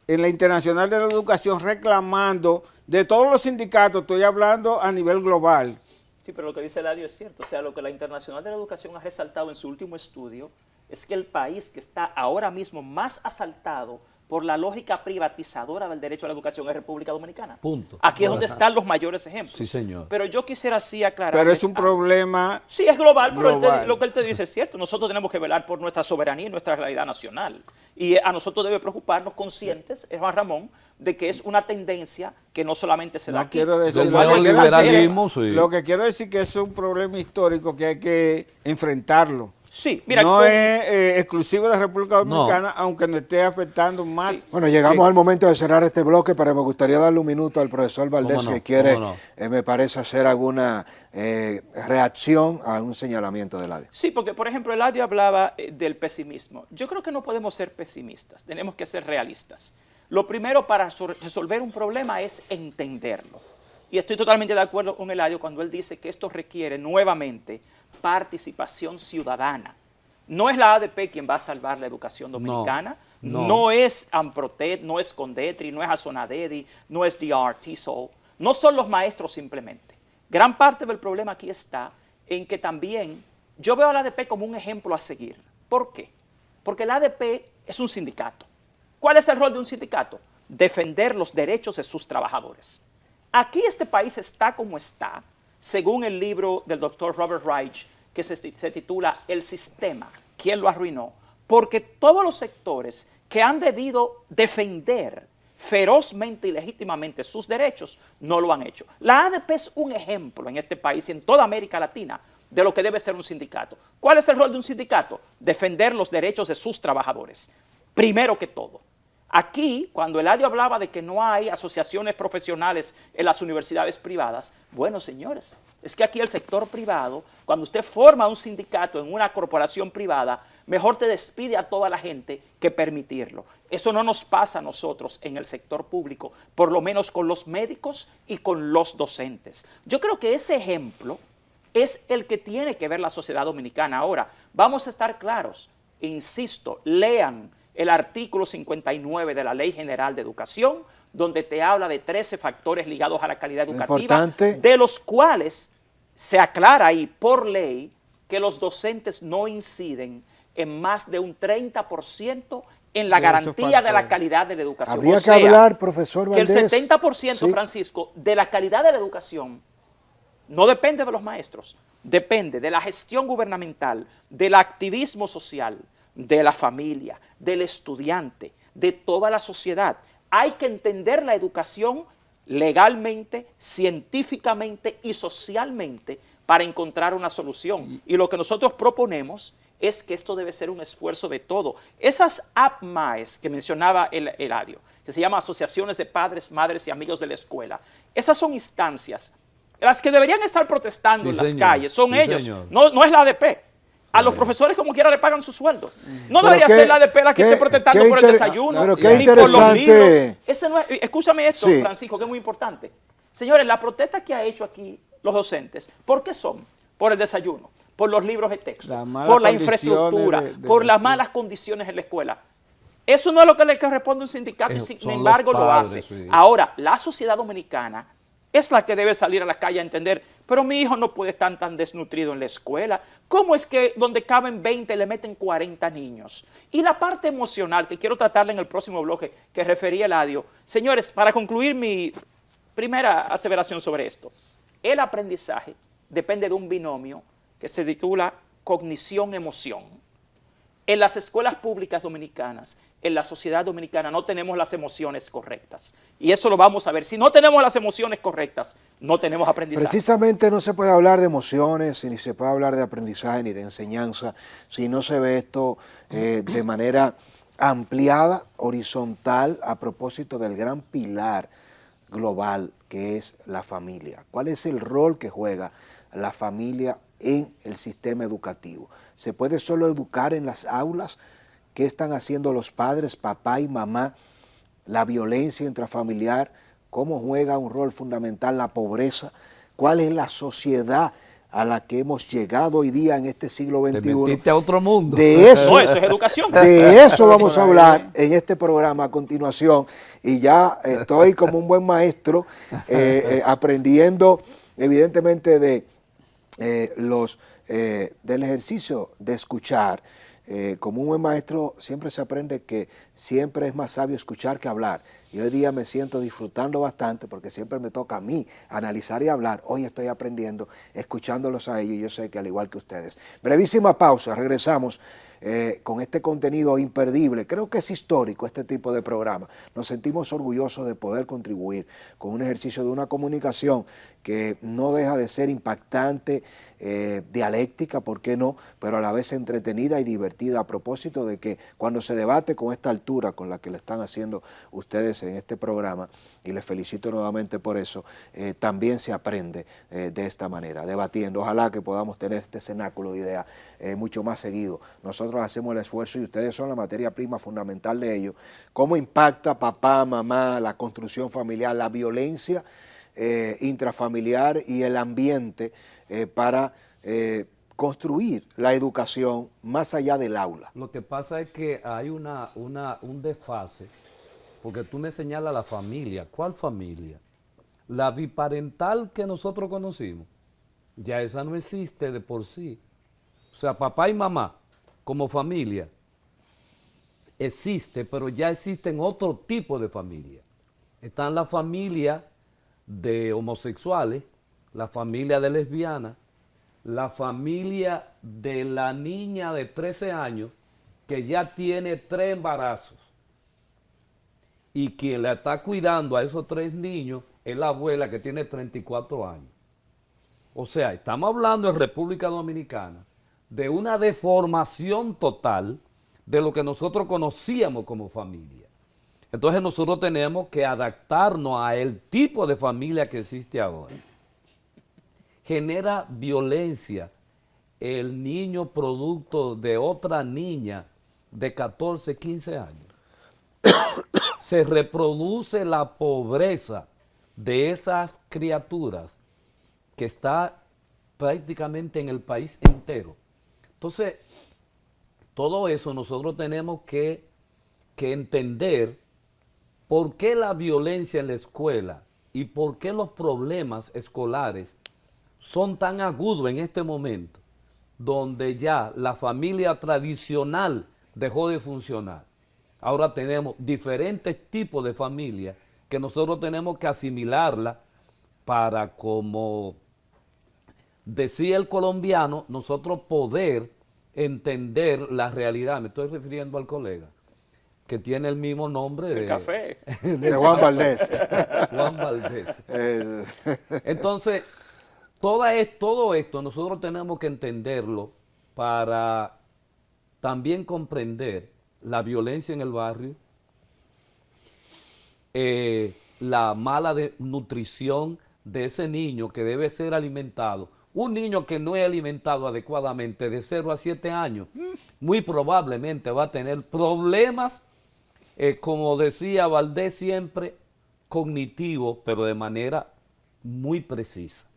en la Internacional de la Educación reclamando de todos los sindicatos, estoy hablando a nivel global. Sí, pero lo que dice Eladio es cierto. O sea, lo que la Internacional de la Educación ha resaltado en su último estudio es que el país que está ahora mismo más asaltado por la lógica privatizadora del derecho a la educación es República Dominicana. Punto. Aquí es donde están los mayores ejemplos. Sí, señor. Pero yo quisiera sí aclarar. Pero es un problema. Sí, es global, pero global. lo que él te dice es cierto. Nosotros tenemos que velar por nuestra soberanía y nuestra realidad nacional. Y a nosotros debe preocuparnos conscientes, Juan Ramón, de que es una tendencia que no solamente se da aquí. Quiero decir, Del neoliberalismo, sí. lo que quiero decir que es un problema histórico que hay que enfrentarlo. Sí, mira, no es exclusivo de República Dominicana, No. aunque nos esté afectando más. Sí. Bueno, llegamos al momento de cerrar este bloque, pero me gustaría darle un minuto al profesor Valdés ¿Cómo no? que quiere, ¿Cómo no? me parece, hacer alguna reacción a un señalamiento de Eladio. Sí, porque por ejemplo Eladio hablaba del pesimismo. Yo creo que no podemos ser pesimistas, tenemos que ser realistas. Lo primero para resolver un problema es entenderlo. Y estoy totalmente de acuerdo con Eladio cuando él dice que esto requiere nuevamente participación ciudadana. No es la ADP quien va a salvar la educación dominicana, no es Amprotet, no es Condetri, no es Azonadedi, no es DR, TESOL, no son los maestros simplemente. Gran parte del problema aquí está en que también yo veo a la ADP como un ejemplo a seguir. ¿Por qué? Porque la ADP es un sindicato. ¿Cuál es el rol de un sindicato? Defender los derechos de sus trabajadores. Aquí este país está como está, según el libro del doctor Robert Reich, que se titula El Sistema, ¿quién lo arruinó? Porque todos los sectores que han debido defender ferozmente y legítimamente sus derechos, no lo han hecho. La ADP es un ejemplo en este país y en toda América Latina de lo que debe ser un sindicato. ¿Cuál es el rol de un sindicato? Defender los derechos de sus trabajadores, primero que todo. Aquí, cuando Eladio hablaba de que no hay asociaciones profesionales en las universidades privadas, bueno, señores, es que aquí el sector privado, cuando usted forma un sindicato en una corporación privada, mejor te despide a toda la gente que permitirlo. Eso no nos pasa a nosotros en el sector público, por lo menos con los médicos y con los docentes. Yo creo que ese ejemplo es el que tiene que ver la sociedad dominicana. Ahora, vamos a estar claros, insisto, lean el artículo 59 de la Ley General de Educación, donde te habla de 13 factores ligados a la calidad educativa, de los cuales se aclara ahí por ley que los docentes no inciden en más de un 30% en la garantía de la calidad de la educación. Habría que hablar, profesor Valdés. Que el 70%, sí, Francisco, de la calidad de la educación no depende de los maestros, depende de la gestión gubernamental, del activismo social, de la familia, del estudiante, de toda la sociedad. Hay que entender la educación legalmente, científicamente y socialmente para encontrar una solución. Y lo que nosotros proponemos es que esto debe ser un esfuerzo de todo. Esas APMAES que mencionaba Eladio, que se llama Asociaciones de Padres, Madres y Amigos de la Escuela, esas son instancias. Las que deberían estar protestando sí, en las señor, calles son sí, ellos, señor. no es la ADP. A los profesores como quiera le pagan su sueldo. No debería ser la ADP la que esté protestando por el desayuno, pero qué ni por los interesante. libros. Ese no es, escúchame esto, Sí. Francisco, que es muy importante. Señores, la protesta que ha hecho aquí los docentes, ¿por qué son? Por el desayuno, por los libros de texto, por la infraestructura, por las malas condiciones en la escuela. Eso no es lo que le corresponde a un sindicato y sin embargo lo hace. Sí. Ahora, la sociedad dominicana es la que debe salir a la calle a entender, pero mi hijo no puede estar tan desnutrido en la escuela. ¿Cómo es que donde caben 20 le meten 40 niños? Y la parte emocional, que quiero tratarla en el próximo bloque, que refería Eladio. Señores, para concluir mi primera aseveración sobre esto, el aprendizaje depende de un binomio que se titula cognición-emoción. En las escuelas públicas dominicanas, en la sociedad dominicana, no tenemos las emociones correctas. Y eso lo vamos a ver. Si no tenemos las emociones correctas, no tenemos aprendizaje. Precisamente no se puede hablar de emociones, ni se puede hablar de aprendizaje, ni de enseñanza, si no se ve esto de manera ampliada, horizontal, a propósito del gran pilar global que es la familia. ¿Cuál es el rol que juega la familia en el sistema educativo? ¿Se puede solo educar en las aulas? ¿Qué están haciendo los padres, papá y mamá? La violencia intrafamiliar, ¿cómo juega un rol fundamental la pobreza? ¿Cuál es la sociedad a la que hemos llegado hoy día en este siglo XXI? Te metiste a otro mundo. De eso, No, eso es educación. de eso vamos a hablar en este programa a continuación. Y ya estoy como un buen maestro aprendiendo evidentemente del ejercicio de escuchar. Como un buen maestro siempre se aprende que siempre es más sabio escuchar que hablar. Y hoy día me siento disfrutando bastante porque siempre me toca a mí analizar y hablar. Hoy estoy aprendiendo, escuchándolos a ellos, y yo sé que al igual que ustedes. Brevísima pausa, regresamos con este contenido imperdible. Creo que es histórico este tipo de programa. Nos sentimos orgullosos de poder contribuir con un ejercicio de una comunicación que no deja de ser impactante, dialéctica, ¿por qué no?, pero a la vez entretenida y divertida, a propósito de que cuando se debate con esta altura con la que le están haciendo ustedes en este programa, y les felicito nuevamente por eso, también se aprende de esta manera, debatiendo. Ojalá que podamos tener este cenáculo de ideas mucho más seguido. Nosotros hacemos el esfuerzo y ustedes son la materia prima fundamental de ello. ¿Cómo impacta papá, mamá, la construcción familiar, la violencia intrafamiliar y el ambiente para construir la educación más allá del aula? Lo que pasa es que hay un desfase, porque tú me señalas la familia. ¿Cuál familia? La biparental que nosotros conocimos, ya esa no existe de por sí. O sea, papá y mamá como familia existe, pero ya existen otro tipo de familia. Están las familias de homosexuales, la familia de lesbianas, la familia de la niña de 13 años que ya tiene 3 embarazos. Y quien la está cuidando a esos 3 niños es la abuela que tiene 34 años. O sea, estamos hablando en República Dominicana de una deformación total de lo que nosotros conocíamos como familia. Entonces nosotros tenemos que adaptarnos a el tipo de familia que existe ahora. Genera violencia el niño producto de otra niña de 14, 15 años. Se reproduce la pobreza de esas criaturas que está prácticamente en el país entero. Entonces, todo eso nosotros tenemos que entender por qué la violencia en la escuela y por qué los problemas escolares son tan agudos en este momento, donde ya la familia tradicional dejó de funcionar. Ahora tenemos diferentes tipos de familias que nosotros tenemos que asimilarla para, como decía el colombiano, nosotros poder entender la realidad. Me estoy refiriendo al colega que tiene el mismo nombre de café. De Juan Valdés. Juan Valdés. Entonces, todo esto nosotros tenemos que entenderlo para también comprender la violencia en el barrio, la mala nutrición de ese niño que debe ser alimentado. Un niño que no es alimentado adecuadamente de 0 a 7 años, muy probablemente va a tener problemas, como decía Valdés siempre, cognitivos, pero de manera muy precisa.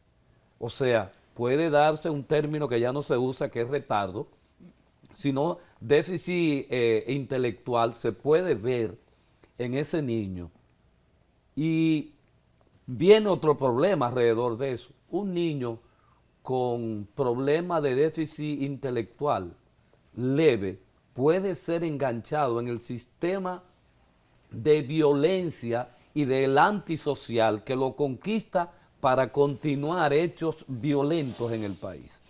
O sea, puede darse un término que ya no se usa, que es retardo, sino déficit intelectual se puede ver en ese niño. Y viene otro problema alrededor de eso. Un niño con problemas de déficit intelectual leve puede ser enganchado en el sistema de violencia y del antisocial que lo conquista para continuar hechos violentos en el país.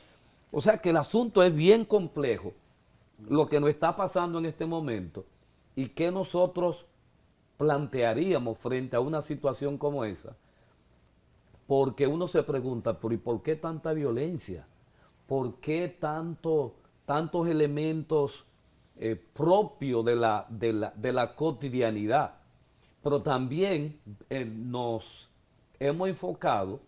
O sea que el asunto es bien complejo lo que nos está pasando en este momento y qué nosotros plantearíamos frente a una situación como esa, porque uno se pregunta, ¿pero y por qué tanta violencia? ¿Por qué tantos elementos propios de la cotidianidad? Pero también nos hemos enfocado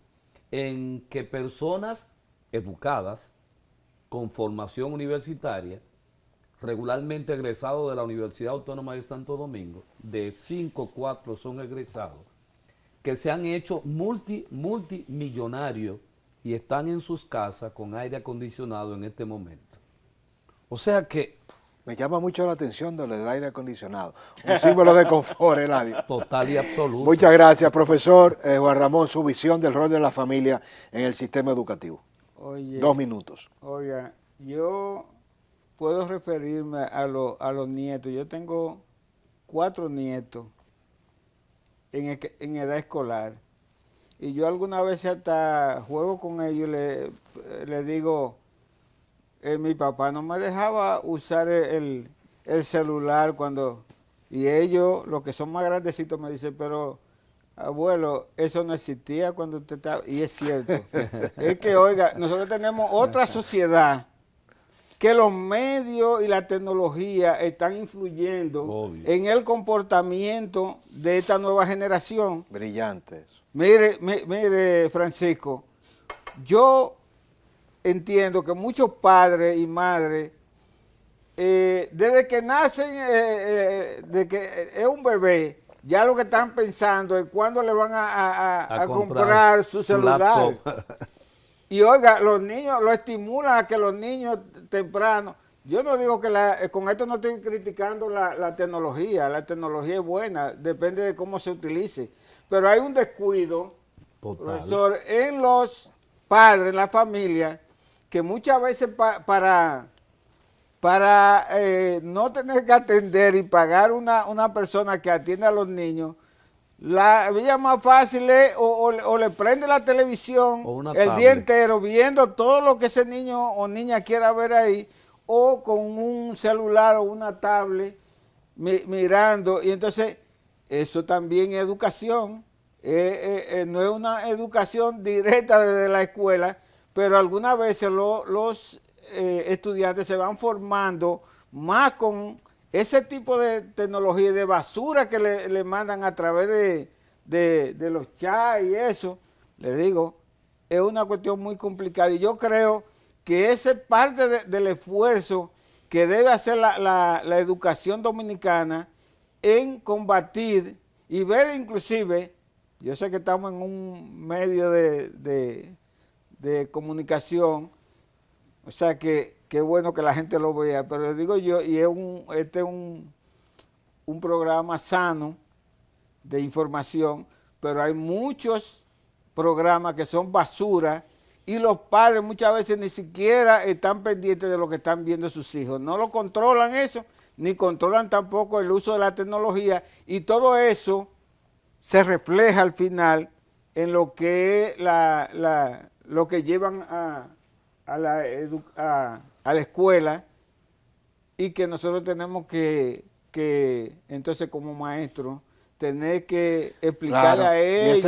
en que personas educadas, con formación universitaria, regularmente egresados de la Universidad Autónoma de Santo Domingo, de 5 o 4 son egresados, que se han hecho multimillonarios y están en sus casas con aire acondicionado en este momento. O sea que... Me llama mucho la atención lo del aire acondicionado, un símbolo de confort, Eladio. Total y absoluto. Muchas gracias, profesor Juan Ramón, su visión del rol de la familia en el sistema educativo. Oye, 2 minutos. Oiga, yo puedo referirme a los nietos. Yo tengo 4 nietos en edad escolar. Y yo alguna vez hasta juego con ellos y le digo, mi papá no me dejaba usar el celular cuando... Y ellos, los que son más grandecitos, me dicen, pero abuelo, eso no existía cuando usted estaba... Y es cierto. Es que, oiga, nosotros tenemos otra sociedad que los medios y la tecnología están influyendo Obvio. en el comportamiento de esta nueva generación. Brillante eso. Mire, Francisco, yo entiendo que muchos padres y madres, desde que nacen, de que es un bebé, ya lo que están pensando es cuándo le van a comprar su celular. laptop. Y oiga, los niños lo estimulan a que los niños temprano. Yo no digo que con esto no estoy criticando la tecnología es buena, depende de cómo se utilice. Pero hay un descuido, Total. profesor, en los padres, en la familia, que muchas veces para no tener que atender y pagar una persona que atienda a los niños, la vía más fácil es o le prende la televisión el tablet. día entero viendo todo lo que ese niño o niña quiera ver ahí, o con un celular o una tablet mirando. Y entonces eso también es educación, no es una educación directa desde la escuela, pero algunas veces los estudiantes se van formando más con ese tipo de tecnología y de basura que le mandan a través de los chats y eso. Le digo, es una cuestión muy complicada y yo creo que esa es parte del esfuerzo que debe hacer la educación dominicana en combatir y ver inclusive, yo sé que estamos en un medio de comunicación, o sea que qué bueno que la gente lo vea, pero le digo yo, y este es un programa sano de información, pero hay muchos programas que son basura y los padres muchas veces ni siquiera están pendientes de lo que están viendo sus hijos. No lo controlan eso, ni controlan tampoco el uso de la tecnología y todo eso se refleja al final en lo que es lo que llevan a la escuela y que nosotros tenemos que entonces como maestros tener que explicarle a ellos.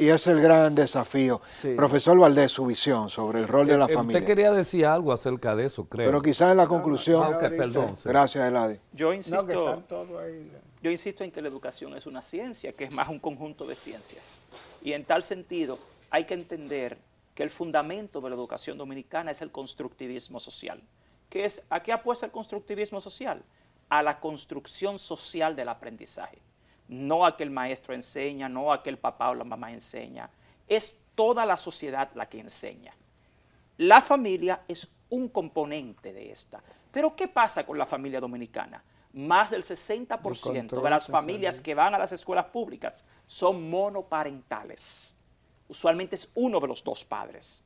Y es el gran desafío. Sí. Profesor Valdés, su visión sobre el rol de la familia. Usted quería decir algo acerca de eso, creo. Pero quizás en la conclusión. Perdón. Sí. Gracias, Eladio. Yo insisto en que la educación es una ciencia, que es más un conjunto de ciencias. Y en tal sentido, hay que entender que el fundamento de la educación dominicana es el constructivismo social. ¿A qué apuesta el constructivismo social? A la construcción social del aprendizaje. No a que el maestro enseña, no a que el papá o la mamá enseña. Es toda la sociedad la que enseña. La familia es un componente de esta. Pero ¿qué pasa con la familia dominicana? Más del 60% de las familias que van a las escuelas públicas son monoparentales. Usualmente es uno de los 2 padres.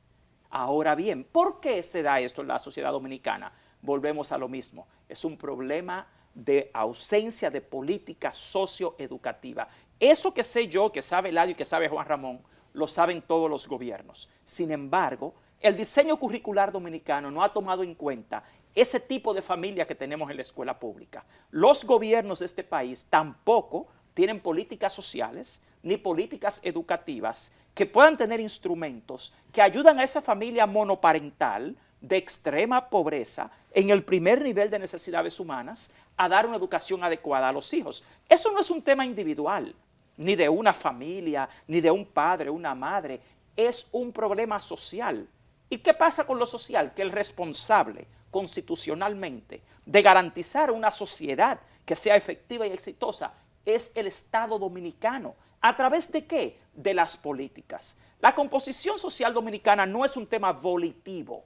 Ahora bien, ¿por qué se da esto en la sociedad dominicana? Volvemos a lo mismo. Es un problema de ausencia de política socioeducativa. Eso que sé yo, que sabe Eladio y que sabe Juan Ramón, lo saben todos los gobiernos. Sin embargo, el diseño curricular dominicano no ha tomado en cuenta ese tipo de familia que tenemos en la escuela pública. Los gobiernos de este país tampoco tienen políticas sociales ni políticas educativas que puedan tener instrumentos que ayudan a esa familia monoparental de extrema pobreza en el primer nivel de necesidades humanas a dar una educación adecuada a los hijos. Eso no es un tema individual, ni de una familia, ni de un padre, una madre. Es un problema social. ¿Y qué pasa con lo social? Que el responsable constitucionalmente de garantizar una sociedad que sea efectiva y exitosa es el Estado dominicano. ¿A través de qué? De las políticas. La composición social dominicana no es un tema volitivo.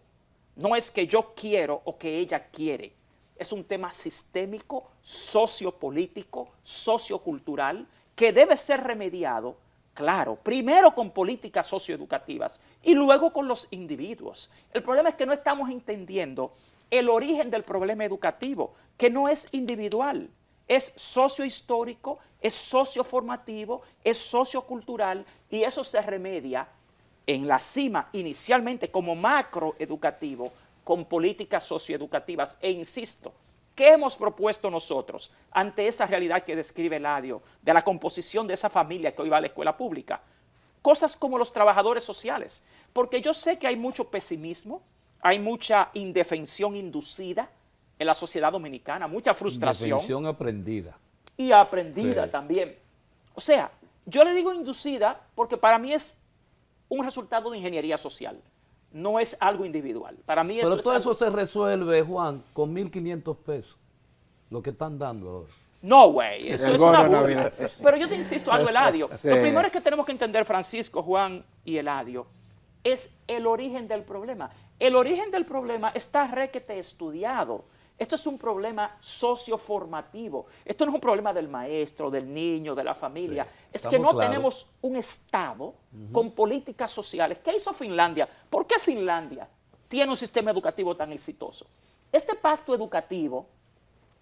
No es que yo quiero o que ella quiere. Es un tema sistémico, sociopolítico, sociocultural, que debe ser remediado, claro, primero con políticas socioeducativas y luego con los individuos. El problema es que no estamos entendiendo el origen del problema educativo, que no es individual, es sociohistórico, es socioformativo, es sociocultural, y eso se remedia en la cima inicialmente como macroeducativo con políticas socioeducativas. E insisto, ¿qué hemos propuesto nosotros ante esa realidad que describe Eladio de la composición de esa familia que hoy va a la escuela pública? Cosas como los trabajadores sociales, porque yo sé que hay mucho pesimismo, hay mucha indefensión inducida en la sociedad dominicana, mucha frustración. Indefensión aprendida. Y aprendida Sí. también. O sea, yo le digo inducida porque para mí es un resultado de ingeniería social, no es algo individual. Para mí Pero esto todo es algo... eso se resuelve, Juan, con 1.500 pesos, lo que están dando ahora. No, güey, eso El es una bono burla. navideño. Pero yo te insisto algo, Eladio. Sí. Lo primero es que tenemos que entender, Francisco, Juan y Eladio, es el origen del problema. El origen del problema está requete estudiado. Esto es un problema socioformativo. Esto no es un problema del maestro, del niño, de la familia. Sí, Es que estamos no claros. tenemos un Estado con políticas sociales. ¿Qué hizo Finlandia? ¿Por qué Finlandia tiene un sistema educativo tan exitoso? Este pacto educativo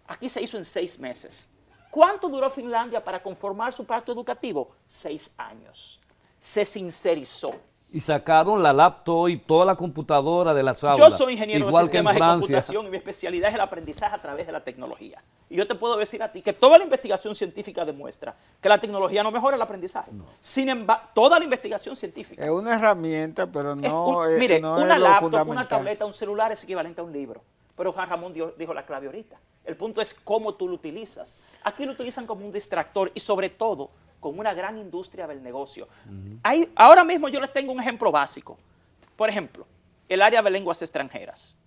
aquí se hizo en 6 meses. ¿Cuánto duró Finlandia para conformar su pacto educativo? 6 años. Se sincerizó. Y sacaron la laptop y toda la computadora de las aulas. Yo soy ingeniero de igual que en sistemas de Francia. computación y mi especialidad es el aprendizaje a través de la tecnología. Y yo te puedo decir a ti que toda la investigación científica demuestra que la tecnología no mejora el aprendizaje. Sin embargo, toda la investigación científica. Es una herramienta, pero no es, Mire, no es una lo laptop, una fundamental. tableta, un celular es equivalente a un libro. Pero Juan Ramón dijo la clave ahorita. El punto es cómo tú lo utilizas. Aquí lo utilizan como un distractor y sobre todo con una gran industria del negocio. Ahora mismo yo les tengo un ejemplo básico. Por ejemplo, el área de lenguas extranjeras.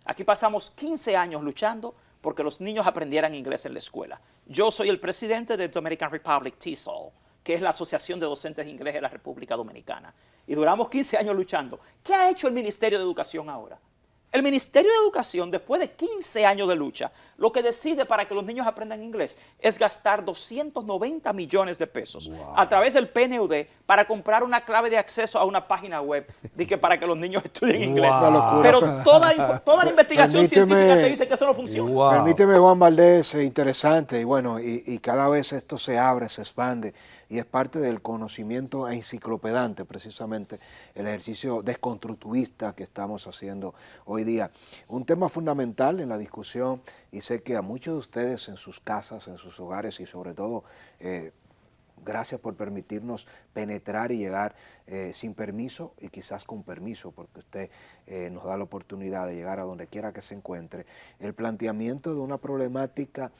Aquí pasamos 15 años luchando porque los niños aprendieran inglés en la escuela. Yo soy el presidente de Dominican Republic TESOL, que es la Asociación de Docentes de Inglés de la República Dominicana. Y duramos 15 años luchando. ¿Qué ha hecho el Ministerio de Educación ahora? El Ministerio de Educación, después de 15 años de lucha, lo que decide para que los niños aprendan inglés es gastar 290 millones de pesos a través del PNUD para comprar una clave de acceso a una página web para que los niños estudien inglés. Esa locura. Pero toda la investigación Permíteme- científica te dice que eso no funciona. Wow. Permíteme, Juan Valdés, interesante, y bueno, y cada vez esto se abre, se expande, y es parte del conocimiento enciclopedante, precisamente, el ejercicio desconstructivista que estamos haciendo hoy día. Un tema fundamental en la discusión, y sé que a muchos de ustedes en sus casas, en sus hogares, y sobre todo, gracias por permitirnos penetrar y llegar sin permiso y quizás con permiso, porque usted nos da la oportunidad de llegar a donde quiera que se encuentre. El planteamiento de una problemática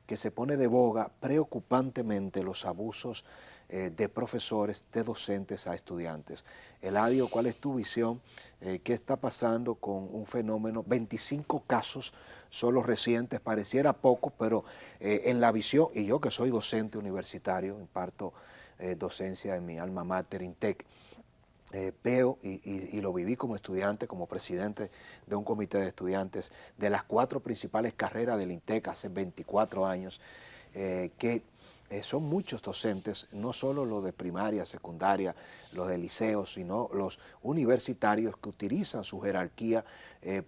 que se pone de boga preocupantemente, los abusos de profesores, de docentes a estudiantes. Eladio, ¿cuál es tu visión? ¿Qué está pasando con un fenómeno? 25 casos son los recientes, pareciera poco, pero en la visión, y yo que soy docente universitario, imparto docencia en mi alma mater, INTEC, veo y lo viví como estudiante, como presidente de un comité de estudiantes de las 4 principales carreras del INTEC hace 24 años, que son muchos docentes, no solo los de primaria, secundaria, los de liceos, sino los universitarios que utilizan su jerarquía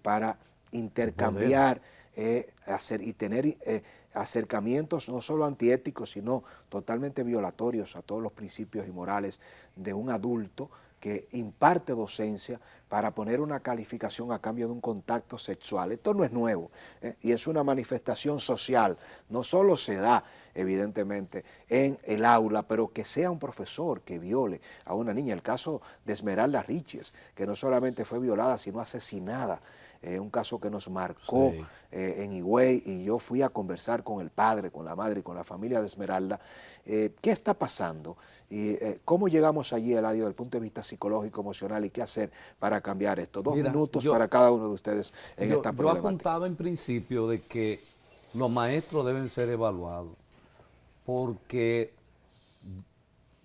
para intercambiar, tener acercamientos no solo antiéticos, sino totalmente violatorios a todos los principios y morales de un adulto que imparte docencia para poner una calificación a cambio de un contacto sexual. Esto no es nuevo, y es una manifestación social. No solo se da, evidentemente, en el aula, pero que sea un profesor que viole a una niña. El caso de Esmeralda Riches, que no solamente fue violada, sino asesinada. Un caso que nos marcó Sí. En Higüey, y yo fui a conversar con el padre, con la madre y con la familia de Esmeralda. ¿Qué está pasando? Y ¿cómo llegamos allí, Eladio, desde el punto de vista psicológico, emocional, y qué hacer para cambiar esto? Dos Mira, minutos para cada uno de ustedes en esta yo problemática. apuntaba en principio de que los maestros deben ser evaluados, porque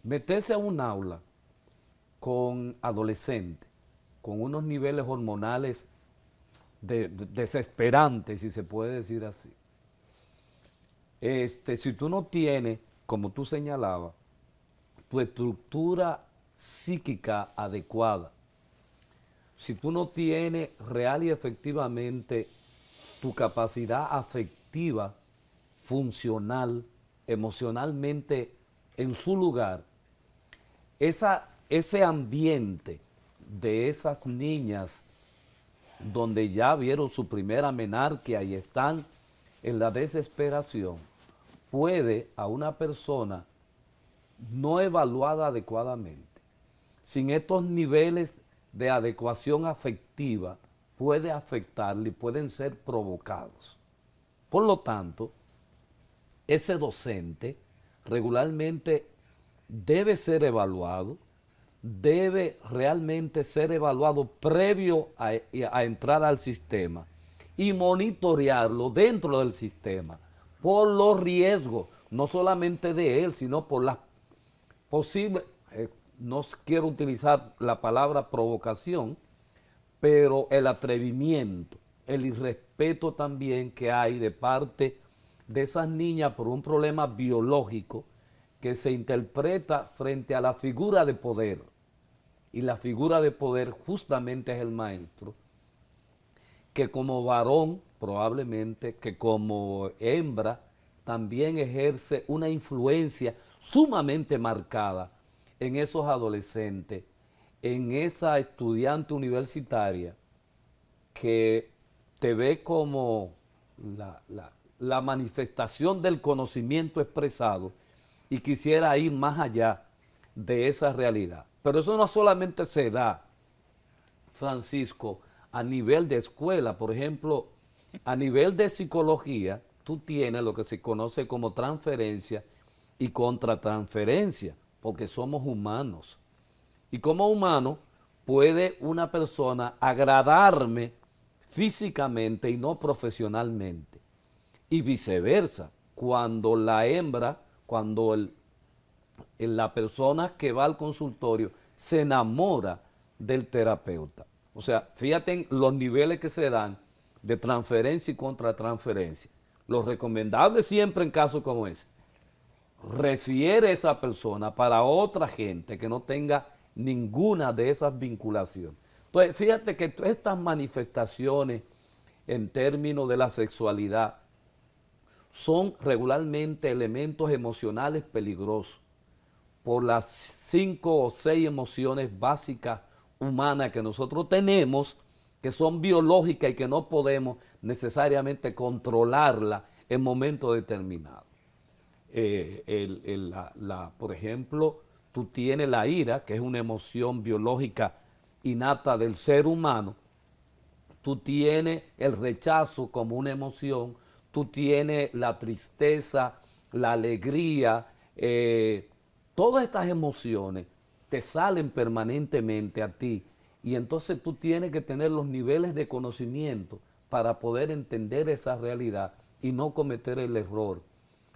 meterse a un aula con adolescentes, con unos niveles hormonales desesperantes, si se puede decir así. Si tú no tienes, como tú señalabas, tu estructura psíquica adecuada, si tú no tienes real y efectivamente tu capacidad afectiva, funcional, emocionalmente en su lugar, ese ambiente de esas niñas donde ya vieron su primera menarquia y están en la desesperación, puede a una persona no evaluada adecuadamente, sin estos niveles de adecuación afectiva, puede afectarle y pueden ser provocados. Por lo tanto, ese docente regularmente debe ser evaluado, debe realmente ser evaluado previo a entrar al sistema y monitorearlo dentro del sistema por los riesgos, no solamente de él, sino por las posibles, no quiero utilizar la palabra provocación, pero el atrevimiento, el irrespeto también que hay de parte de esas niñas por un problema biológico que se interpreta frente a la figura de poder. Y la figura de poder justamente es el maestro, que como varón probablemente, que como hembra, también ejerce una influencia sumamente marcada en esos adolescentes, en esa estudiante universitaria que te ve como la manifestación del conocimiento expresado y quisiera ir más allá de esa realidad. Pero eso no solamente se da, Francisco, a nivel de escuela. Por ejemplo, a nivel de psicología, tú tienes lo que se conoce como transferencia y contratransferencia, porque somos humanos. Y como humano, puede una persona agradarme físicamente y no profesionalmente. Y viceversa, cuando la hembra, cuando la persona que va al consultorio se enamora del terapeuta. O sea, fíjate en los niveles que se dan de transferencia y contratransferencia. Lo recomendable siempre en casos como ese, refiere a esa persona para otra gente que no tenga ninguna de esas vinculaciones. Entonces, fíjate que estas manifestaciones en términos de la sexualidad son regularmente elementos emocionales peligrosos por las 5 o 6 emociones básicas humanas que nosotros tenemos, que son biológicas y que no podemos necesariamente controlarlas en momentos determinados. Por ejemplo, tú tienes la ira, que es una emoción biológica innata del ser humano. Tú tienes el rechazo como una emoción. Tú tienes la tristeza, la alegría. Todas estas emociones te salen permanentemente a ti. Y entonces tú tienes que tener los niveles de conocimiento para poder entender esa realidad y no cometer el error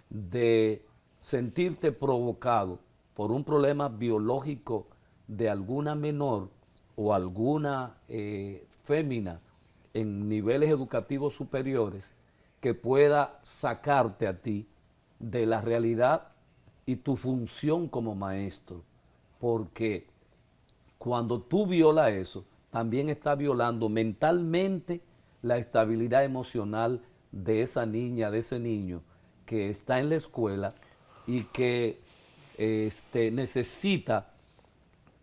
de sentirte provocado por un problema biológico de alguna menor o alguna fémina en niveles educativos superiores que pueda sacarte a ti de la realidad y tu función como maestro, porque cuando tú violas eso, también estás violando mentalmente la estabilidad emocional de esa niña, de ese niño que está en la escuela y que necesita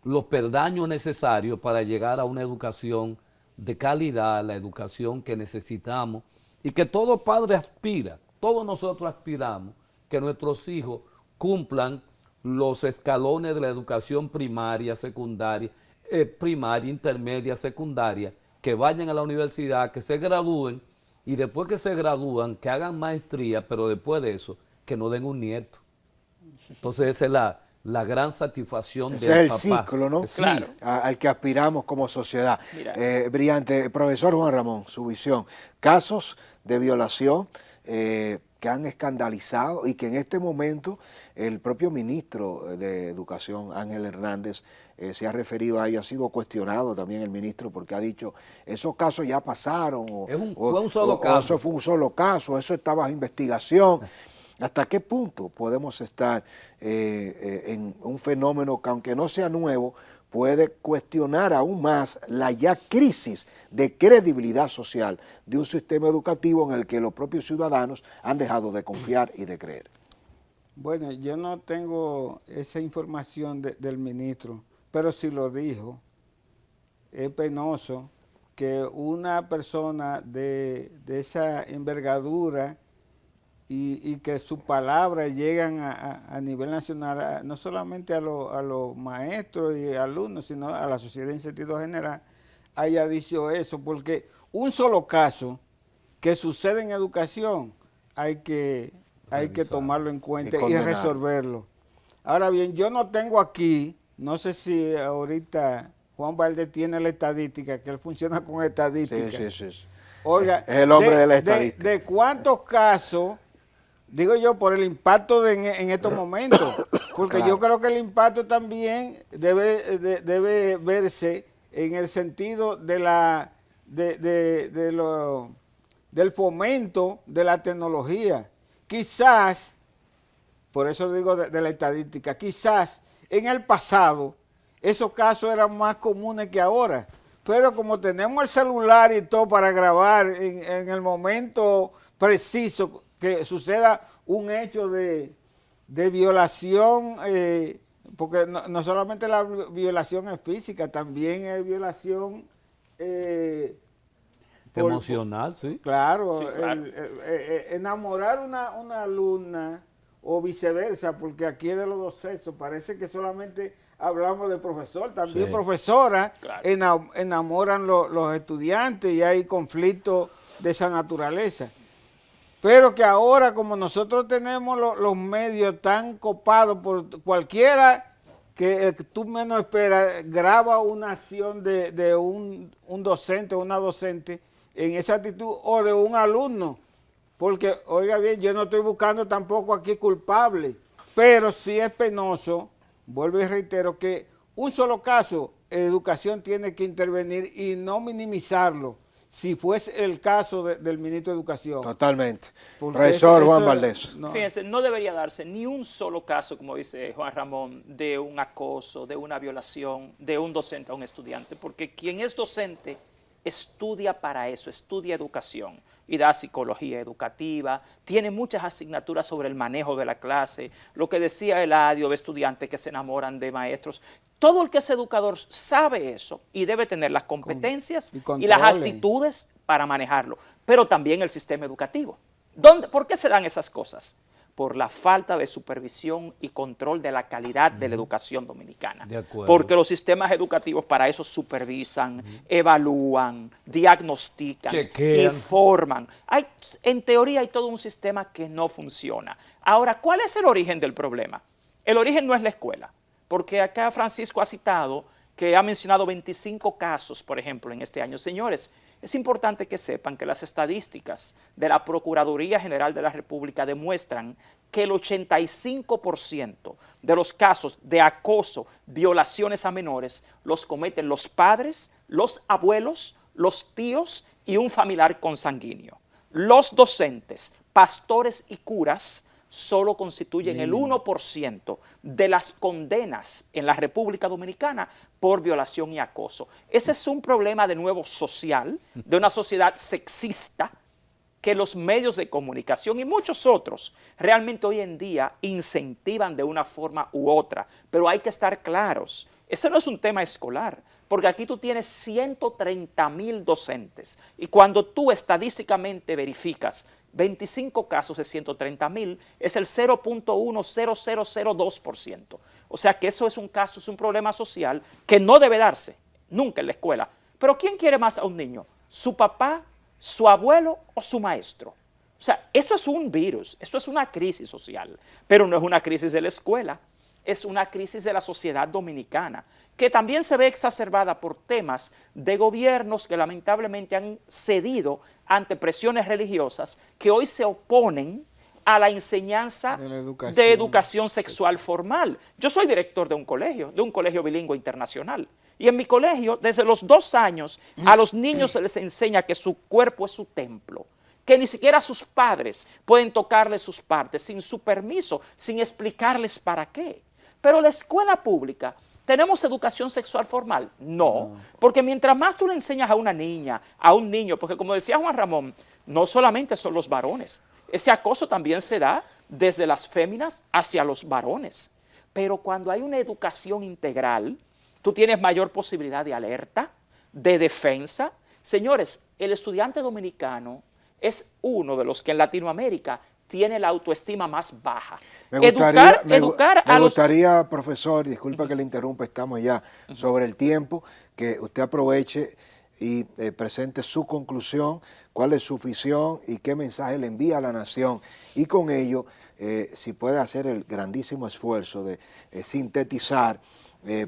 los peldaños necesarios para llegar a una educación de calidad, la educación que necesitamos y que todo padre aspira, todos nosotros aspiramos que nuestros hijos cumplan los escalones de la educación primaria, secundaria, primaria, intermedia, secundaria, que vayan a la universidad, que se gradúen y después que se gradúan, que hagan maestría, pero después de eso, que no den un nieto. Entonces esa es la gran satisfacción Ese del es el papá. ciclo, ¿no? Sí. Claro. Al que aspiramos como sociedad. Mira. Brillante. Profesor Juan Ramón, su visión. Casos de violación que han escandalizado y que en este momento el propio ministro de Educación, Ángel Hernández, se ha referido a ello, ha sido cuestionado también el ministro porque ha dicho, esos casos ya pasaron, Fue un solo caso. eso fue un solo caso, eso está bajo investigación. ¿Hasta qué punto podemos estar en un fenómeno que, aunque no sea nuevo, puede cuestionar aún más la ya crisis de credibilidad social de un sistema educativo en el que los propios ciudadanos han dejado de confiar y de creer? Bueno, yo no tengo esa información del ministro, pero si lo dijo, es penoso que una persona de esa envergadura y que sus palabras llegan a nivel nacional, no solamente a los maestros y alumnos, sino a la sociedad en sentido general, haya dicho eso, porque un solo caso que sucede en educación hay que tomarlo en cuenta y resolverlo. Ahora bien, yo no tengo aquí, no sé si ahorita Juan Valdés tiene la estadística, que él funciona con estadística. Sí. Oiga, Es el hombre de la estadística. ¿De cuántos casos, digo yo, por el impacto en estos momentos? Porque Claro. yo creo que el impacto también debe verse en el sentido del fomento de la tecnología. Quizás, por eso digo de la estadística, quizás en el pasado esos casos eran más comunes que ahora, pero como tenemos el celular y todo para grabar en el momento preciso que suceda un hecho de violación, porque no solamente la violación es física, también es violación Emocional, sí. Claro, Sí, claro. enamorar una alumna o viceversa, porque aquí es de los dos sexos, parece que solamente hablamos de profesor, también Sí. profesoras Claro. enamoran los estudiantes y hay conflictos de esa naturaleza. Pero que ahora, como nosotros tenemos los medios tan copados por cualquiera que tú menos esperas, graba una acción de un docente o una docente en esa actitud o de un alumno. Porque, oiga bien, yo no estoy buscando tampoco aquí culpable, pero sí es penoso, vuelvo y reitero, que un solo caso, educación tiene que intervenir y no minimizarlo, si fuese el caso del ministro de Educación. Totalmente. Porque Profesor Juan eso- Valdés. no. Fíjense, no debería darse ni un solo caso, como dice Juan Ramón, de un acoso, de una violación, de un docente a un estudiante, porque quien es docente estudia para eso, estudia educación y da psicología educativa, tiene muchas asignaturas sobre el manejo de la clase, lo que decía Eladio, de estudiantes que se enamoran de maestros. Todo el que es educador sabe eso y debe tener las competencias y y las controles. actitudes para manejarlo, pero también el sistema educativo. ¿Por qué se dan esas cosas? Por la falta de supervisión y control de la calidad de la educación dominicana. De acuerdo. Porque los sistemas educativos para eso supervisan, evalúan, diagnostican, Chequean. informan. En teoría hay todo un sistema que no funciona. Ahora, ¿cuál es el origen del problema? El origen no es la escuela, porque acá Francisco ha citado que ha mencionado 25 casos, por ejemplo, en este año. Señores, es importante que sepan que las estadísticas de la Procuraduría General de la República demuestran que el 85% de los casos de acoso, violaciones a menores, los cometen los padres, los abuelos, los tíos y un familiar consanguíneo. Los docentes, pastores y curas solo constituyen el 1% de las condenas en la República Dominicana por violación y acoso. Ese es un problema de nuevo social, de una sociedad sexista, que los medios de comunicación y muchos otros realmente hoy en día incentivan de una forma u otra. Pero hay que estar claros, Ese no es un tema escolar, porque aquí tú tienes 130,000 docentes y cuando tú estadísticamente verificas 25 casos de 130,000, es el 0.10002%. O sea que eso es un caso, es un problema social que no debe darse nunca en la escuela. Pero ¿quién quiere más a un niño? ¿Su papá, su abuelo o su maestro? O sea, eso es un virus, eso es una crisis social, pero no es una crisis de la escuela, es una crisis de la sociedad dominicana, que también se ve exacerbada por temas de gobiernos que lamentablemente han cedido ante presiones religiosas que hoy se oponen a la enseñanza de educación sexual formal. Yo soy director de un colegio bilingüe internacional, y en mi colegio, desde los 2 años, a los niños se les enseña que su cuerpo es su templo, que ni siquiera sus padres pueden tocarles sus partes sin su permiso, sin explicarles para qué. Pero la escuela pública, ¿tenemos educación sexual formal? No, porque mientras más tú le enseñas a una niña, a un niño, porque como decía Juan Ramón, no solamente son los varones, ese acoso también se da desde las féminas hacia los varones. Pero cuando hay una educación integral, tú tienes mayor posibilidad de alerta, de defensa. Señores, el estudiante dominicano es uno de los que en Latinoamérica tiene la autoestima más baja. Me gustaría, profesor, disculpa que le interrumpa, estamos ya sobre el tiempo, que usted aproveche y presente su conclusión, cuál es su visión y qué mensaje le envía a la nación. Y con ello, si puede hacer el grandísimo esfuerzo de sintetizar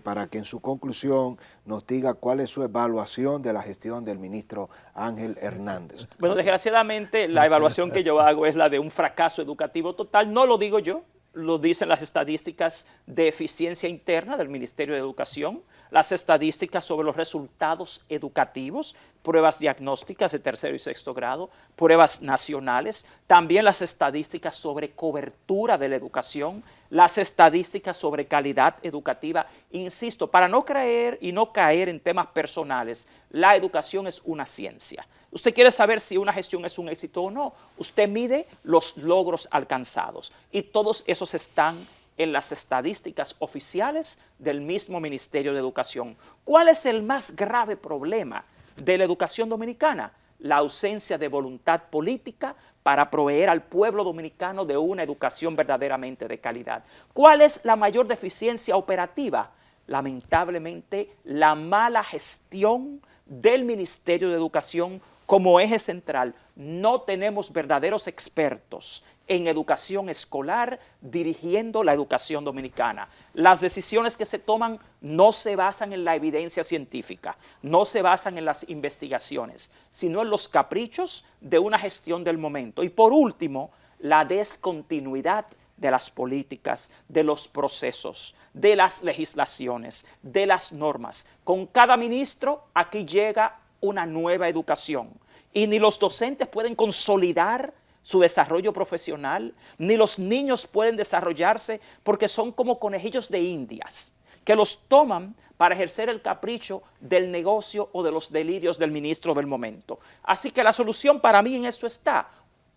para que en su conclusión nos diga cuál es su evaluación de la gestión del ministro Ángel Hernández. Bueno, desgraciadamente la evaluación que yo hago es la de un fracaso educativo total. No lo digo yo, lo dicen las estadísticas de eficiencia interna del Ministerio de Educación, las estadísticas sobre los resultados educativos, pruebas diagnósticas de 3er y 6º grado, pruebas nacionales, también las estadísticas sobre cobertura de la educación, las estadísticas sobre calidad educativa. Insisto, para no creer y no caer en temas personales, la educación es una ciencia. Usted quiere saber si una gestión es un éxito o no, usted mide los logros alcanzados y todos esos están en las estadísticas oficiales del mismo Ministerio de Educación. ¿Cuál es el más grave problema de la educación dominicana? La ausencia de voluntad política para proveer al pueblo dominicano de una educación verdaderamente de calidad. ¿Cuál es la mayor deficiencia operativa? Lamentablemente, la mala gestión del Ministerio de Educación como eje central. No tenemos verdaderos expertos en educación escolar dirigiendo la educación dominicana. Las decisiones que se toman no se basan en la evidencia científica, no se basan en las investigaciones, sino en los caprichos de una gestión del momento. Y por último, la descontinuidad de las políticas, de los procesos, de las legislaciones, de las normas. Con cada ministro aquí llega una nueva educación y ni los docentes pueden consolidar su desarrollo profesional, ni los niños pueden desarrollarse porque son como conejillos de indias, que los toman para ejercer el capricho del negocio o de los delirios del ministro del momento. Así que la solución para mí en esto está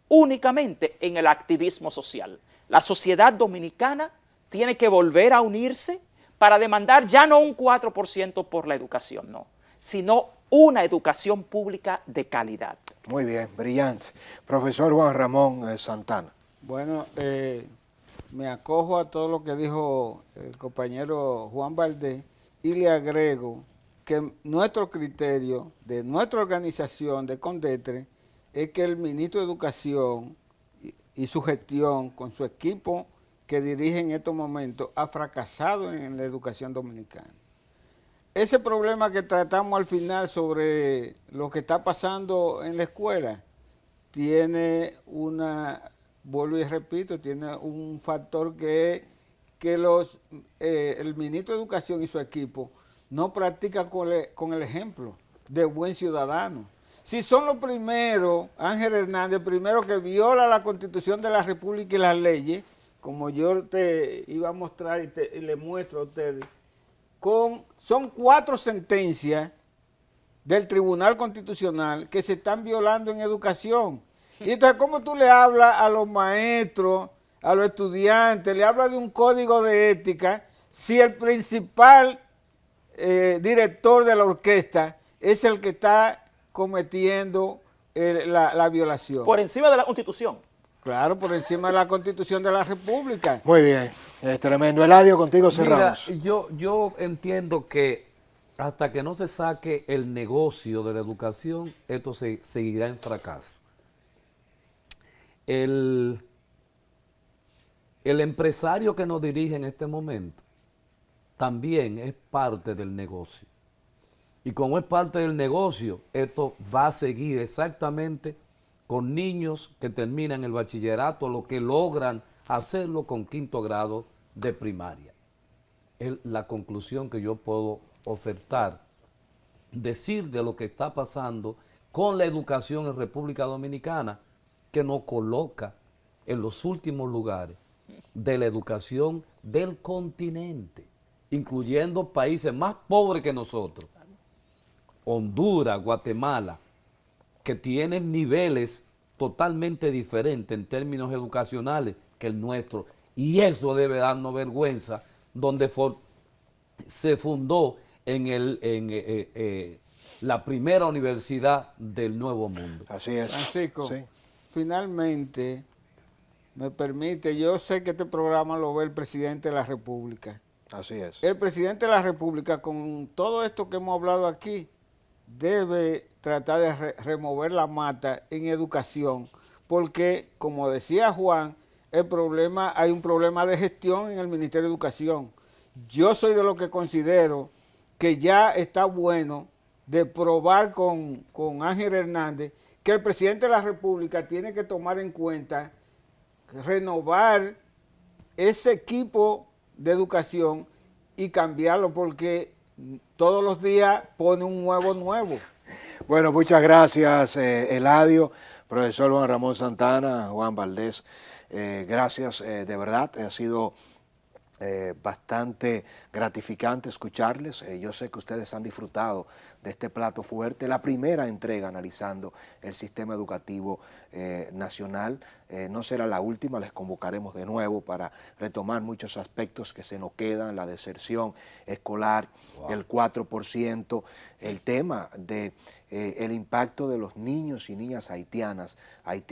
únicamente en el activismo social. La sociedad dominicana tiene que volver a unirse para demandar ya no un 4% por la educación, no, sino una educación pública de calidad. Muy bien, brillante. Profesor Juan Ramón Santana. Bueno, me acojo a todo lo que dijo el compañero Juan Valdés y le agrego que nuestro criterio de nuestra organización de Condetre es que el ministro de Educación y su gestión con su equipo que dirige en estos momentos ha fracasado en la educación dominicana. Ese problema que tratamos al final sobre lo que está pasando en la escuela tiene vuelvo y repito, tiene un factor que es que el ministro de Educación y su equipo no practican con el ejemplo de buen ciudadano. Si son los primeros, Ángel Hernández, primero que viola la Constitución de la República y las leyes, como yo te iba a mostrar y le muestro a ustedes, son 4 sentencias del Tribunal Constitucional que se están violando en educación. Y entonces, ¿cómo tú le hablas a los maestros, a los estudiantes, le hablas de un código de ética, si el principal director de la orquesta es el que está cometiendo la violación. Por encima de la Constitución. Claro, por encima de la Constitución de la República. Muy bien, es tremendo. Eladio, contigo cerramos. Mira, yo entiendo que hasta que no se saque el negocio de la educación, esto seguirá en fracaso. El empresario que nos dirige en este momento también es parte del negocio. Y como es parte del negocio, esto va a seguir exactamente con niños que terminan el bachillerato, lo que logran hacerlo con 5º grado de primaria. Es la conclusión que yo puedo ofertar, decir de lo que está pasando con la educación en República Dominicana, que nos coloca en los últimos lugares de la educación del continente, incluyendo países más pobres que nosotros, Honduras, Guatemala, que tienen niveles totalmente diferentes en términos educacionales que el nuestro, y eso debe darnos vergüenza, donde se fundó en la primera universidad del Nuevo Mundo. Así es. Francisco, Sí. finalmente, me permite, yo sé que este programa lo ve el presidente de la República. Así es. El presidente de la República, con todo esto que hemos hablado aquí, debe tratar de remover la mata en educación, porque, como decía Juan, hay un problema de gestión en el Ministerio de Educación. Yo soy de los que considero que ya está bueno de probar con Ángel Hernández que el presidente de la República tiene que tomar en cuenta renovar ese equipo de educación y cambiarlo, porque todos los días pone un nuevo. Bueno, muchas gracias, Eladio, profesor Juan Ramón Santana, Juan Valdés. Gracias, de verdad, ha sido bastante gratificante escucharles. Yo sé que ustedes han disfrutado de este plato fuerte, la primera entrega analizando el sistema educativo nacional. No será la última, les convocaremos de nuevo para retomar muchos aspectos que se nos quedan, la deserción escolar, el 4%, el tema de el impacto de los niños y niñas haitianos, hay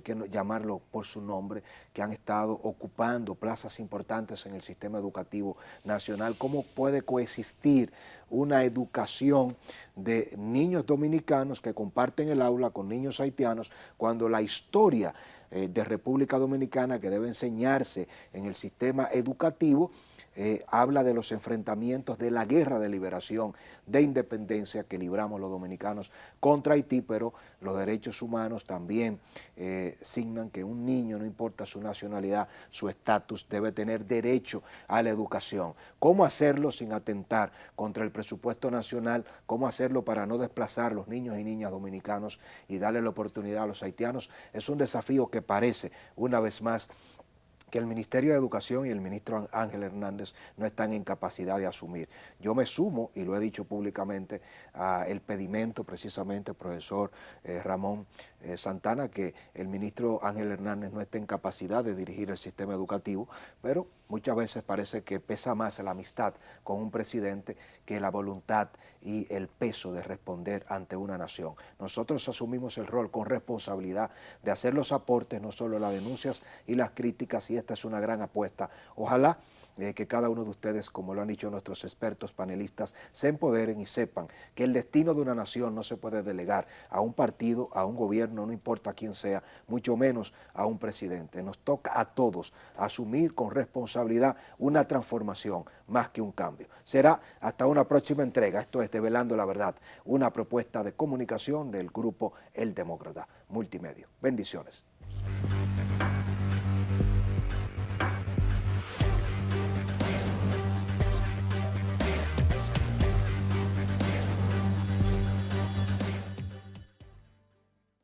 que llamarlo por su nombre, que han estado ocupando plazas importantes en el sistema educativo nacional. ¿Cómo puede coexistir una educación de niños dominicanos que comparten el aula con niños haitianos cuando la historia de República Dominicana que debe enseñarse en el sistema educativo habla de los enfrentamientos de la guerra de liberación, de independencia que libramos los dominicanos contra Haití, pero los derechos humanos también signan que un niño, no importa su nacionalidad, su estatus, debe tener derecho a la educación. ¿Cómo hacerlo sin atentar contra el presupuesto nacional? ¿Cómo hacerlo para no desplazar los niños y niñas dominicanos y darle la oportunidad a los haitianos? Es un desafío que parece, una vez más, que el Ministerio de Educación y el ministro Ángel Hernández no están en capacidad de asumir. Yo me sumo, y lo he dicho públicamente, al pedimento precisamente, profesor Ramón Santana, que el ministro Ángel Hernández no esté en capacidad de dirigir el sistema educativo, pero muchas veces parece que pesa más la amistad con un presidente que la voluntad y el peso de responder ante una nación. Nosotros asumimos el rol con responsabilidad de hacer los aportes, no solo las denuncias y las críticas, y esta es una gran apuesta. Ojalá que cada uno de ustedes, como lo han dicho nuestros expertos panelistas, se empoderen y sepan que el destino de una nación no se puede delegar a un partido, a un gobierno, no importa quién sea, mucho menos a un presidente. Nos toca a todos asumir con responsabilidad una transformación más que un cambio. Será hasta una próxima entrega. Esto es Develando la Verdad, una propuesta de comunicación del grupo El Demócrata Multimedia. Bendiciones.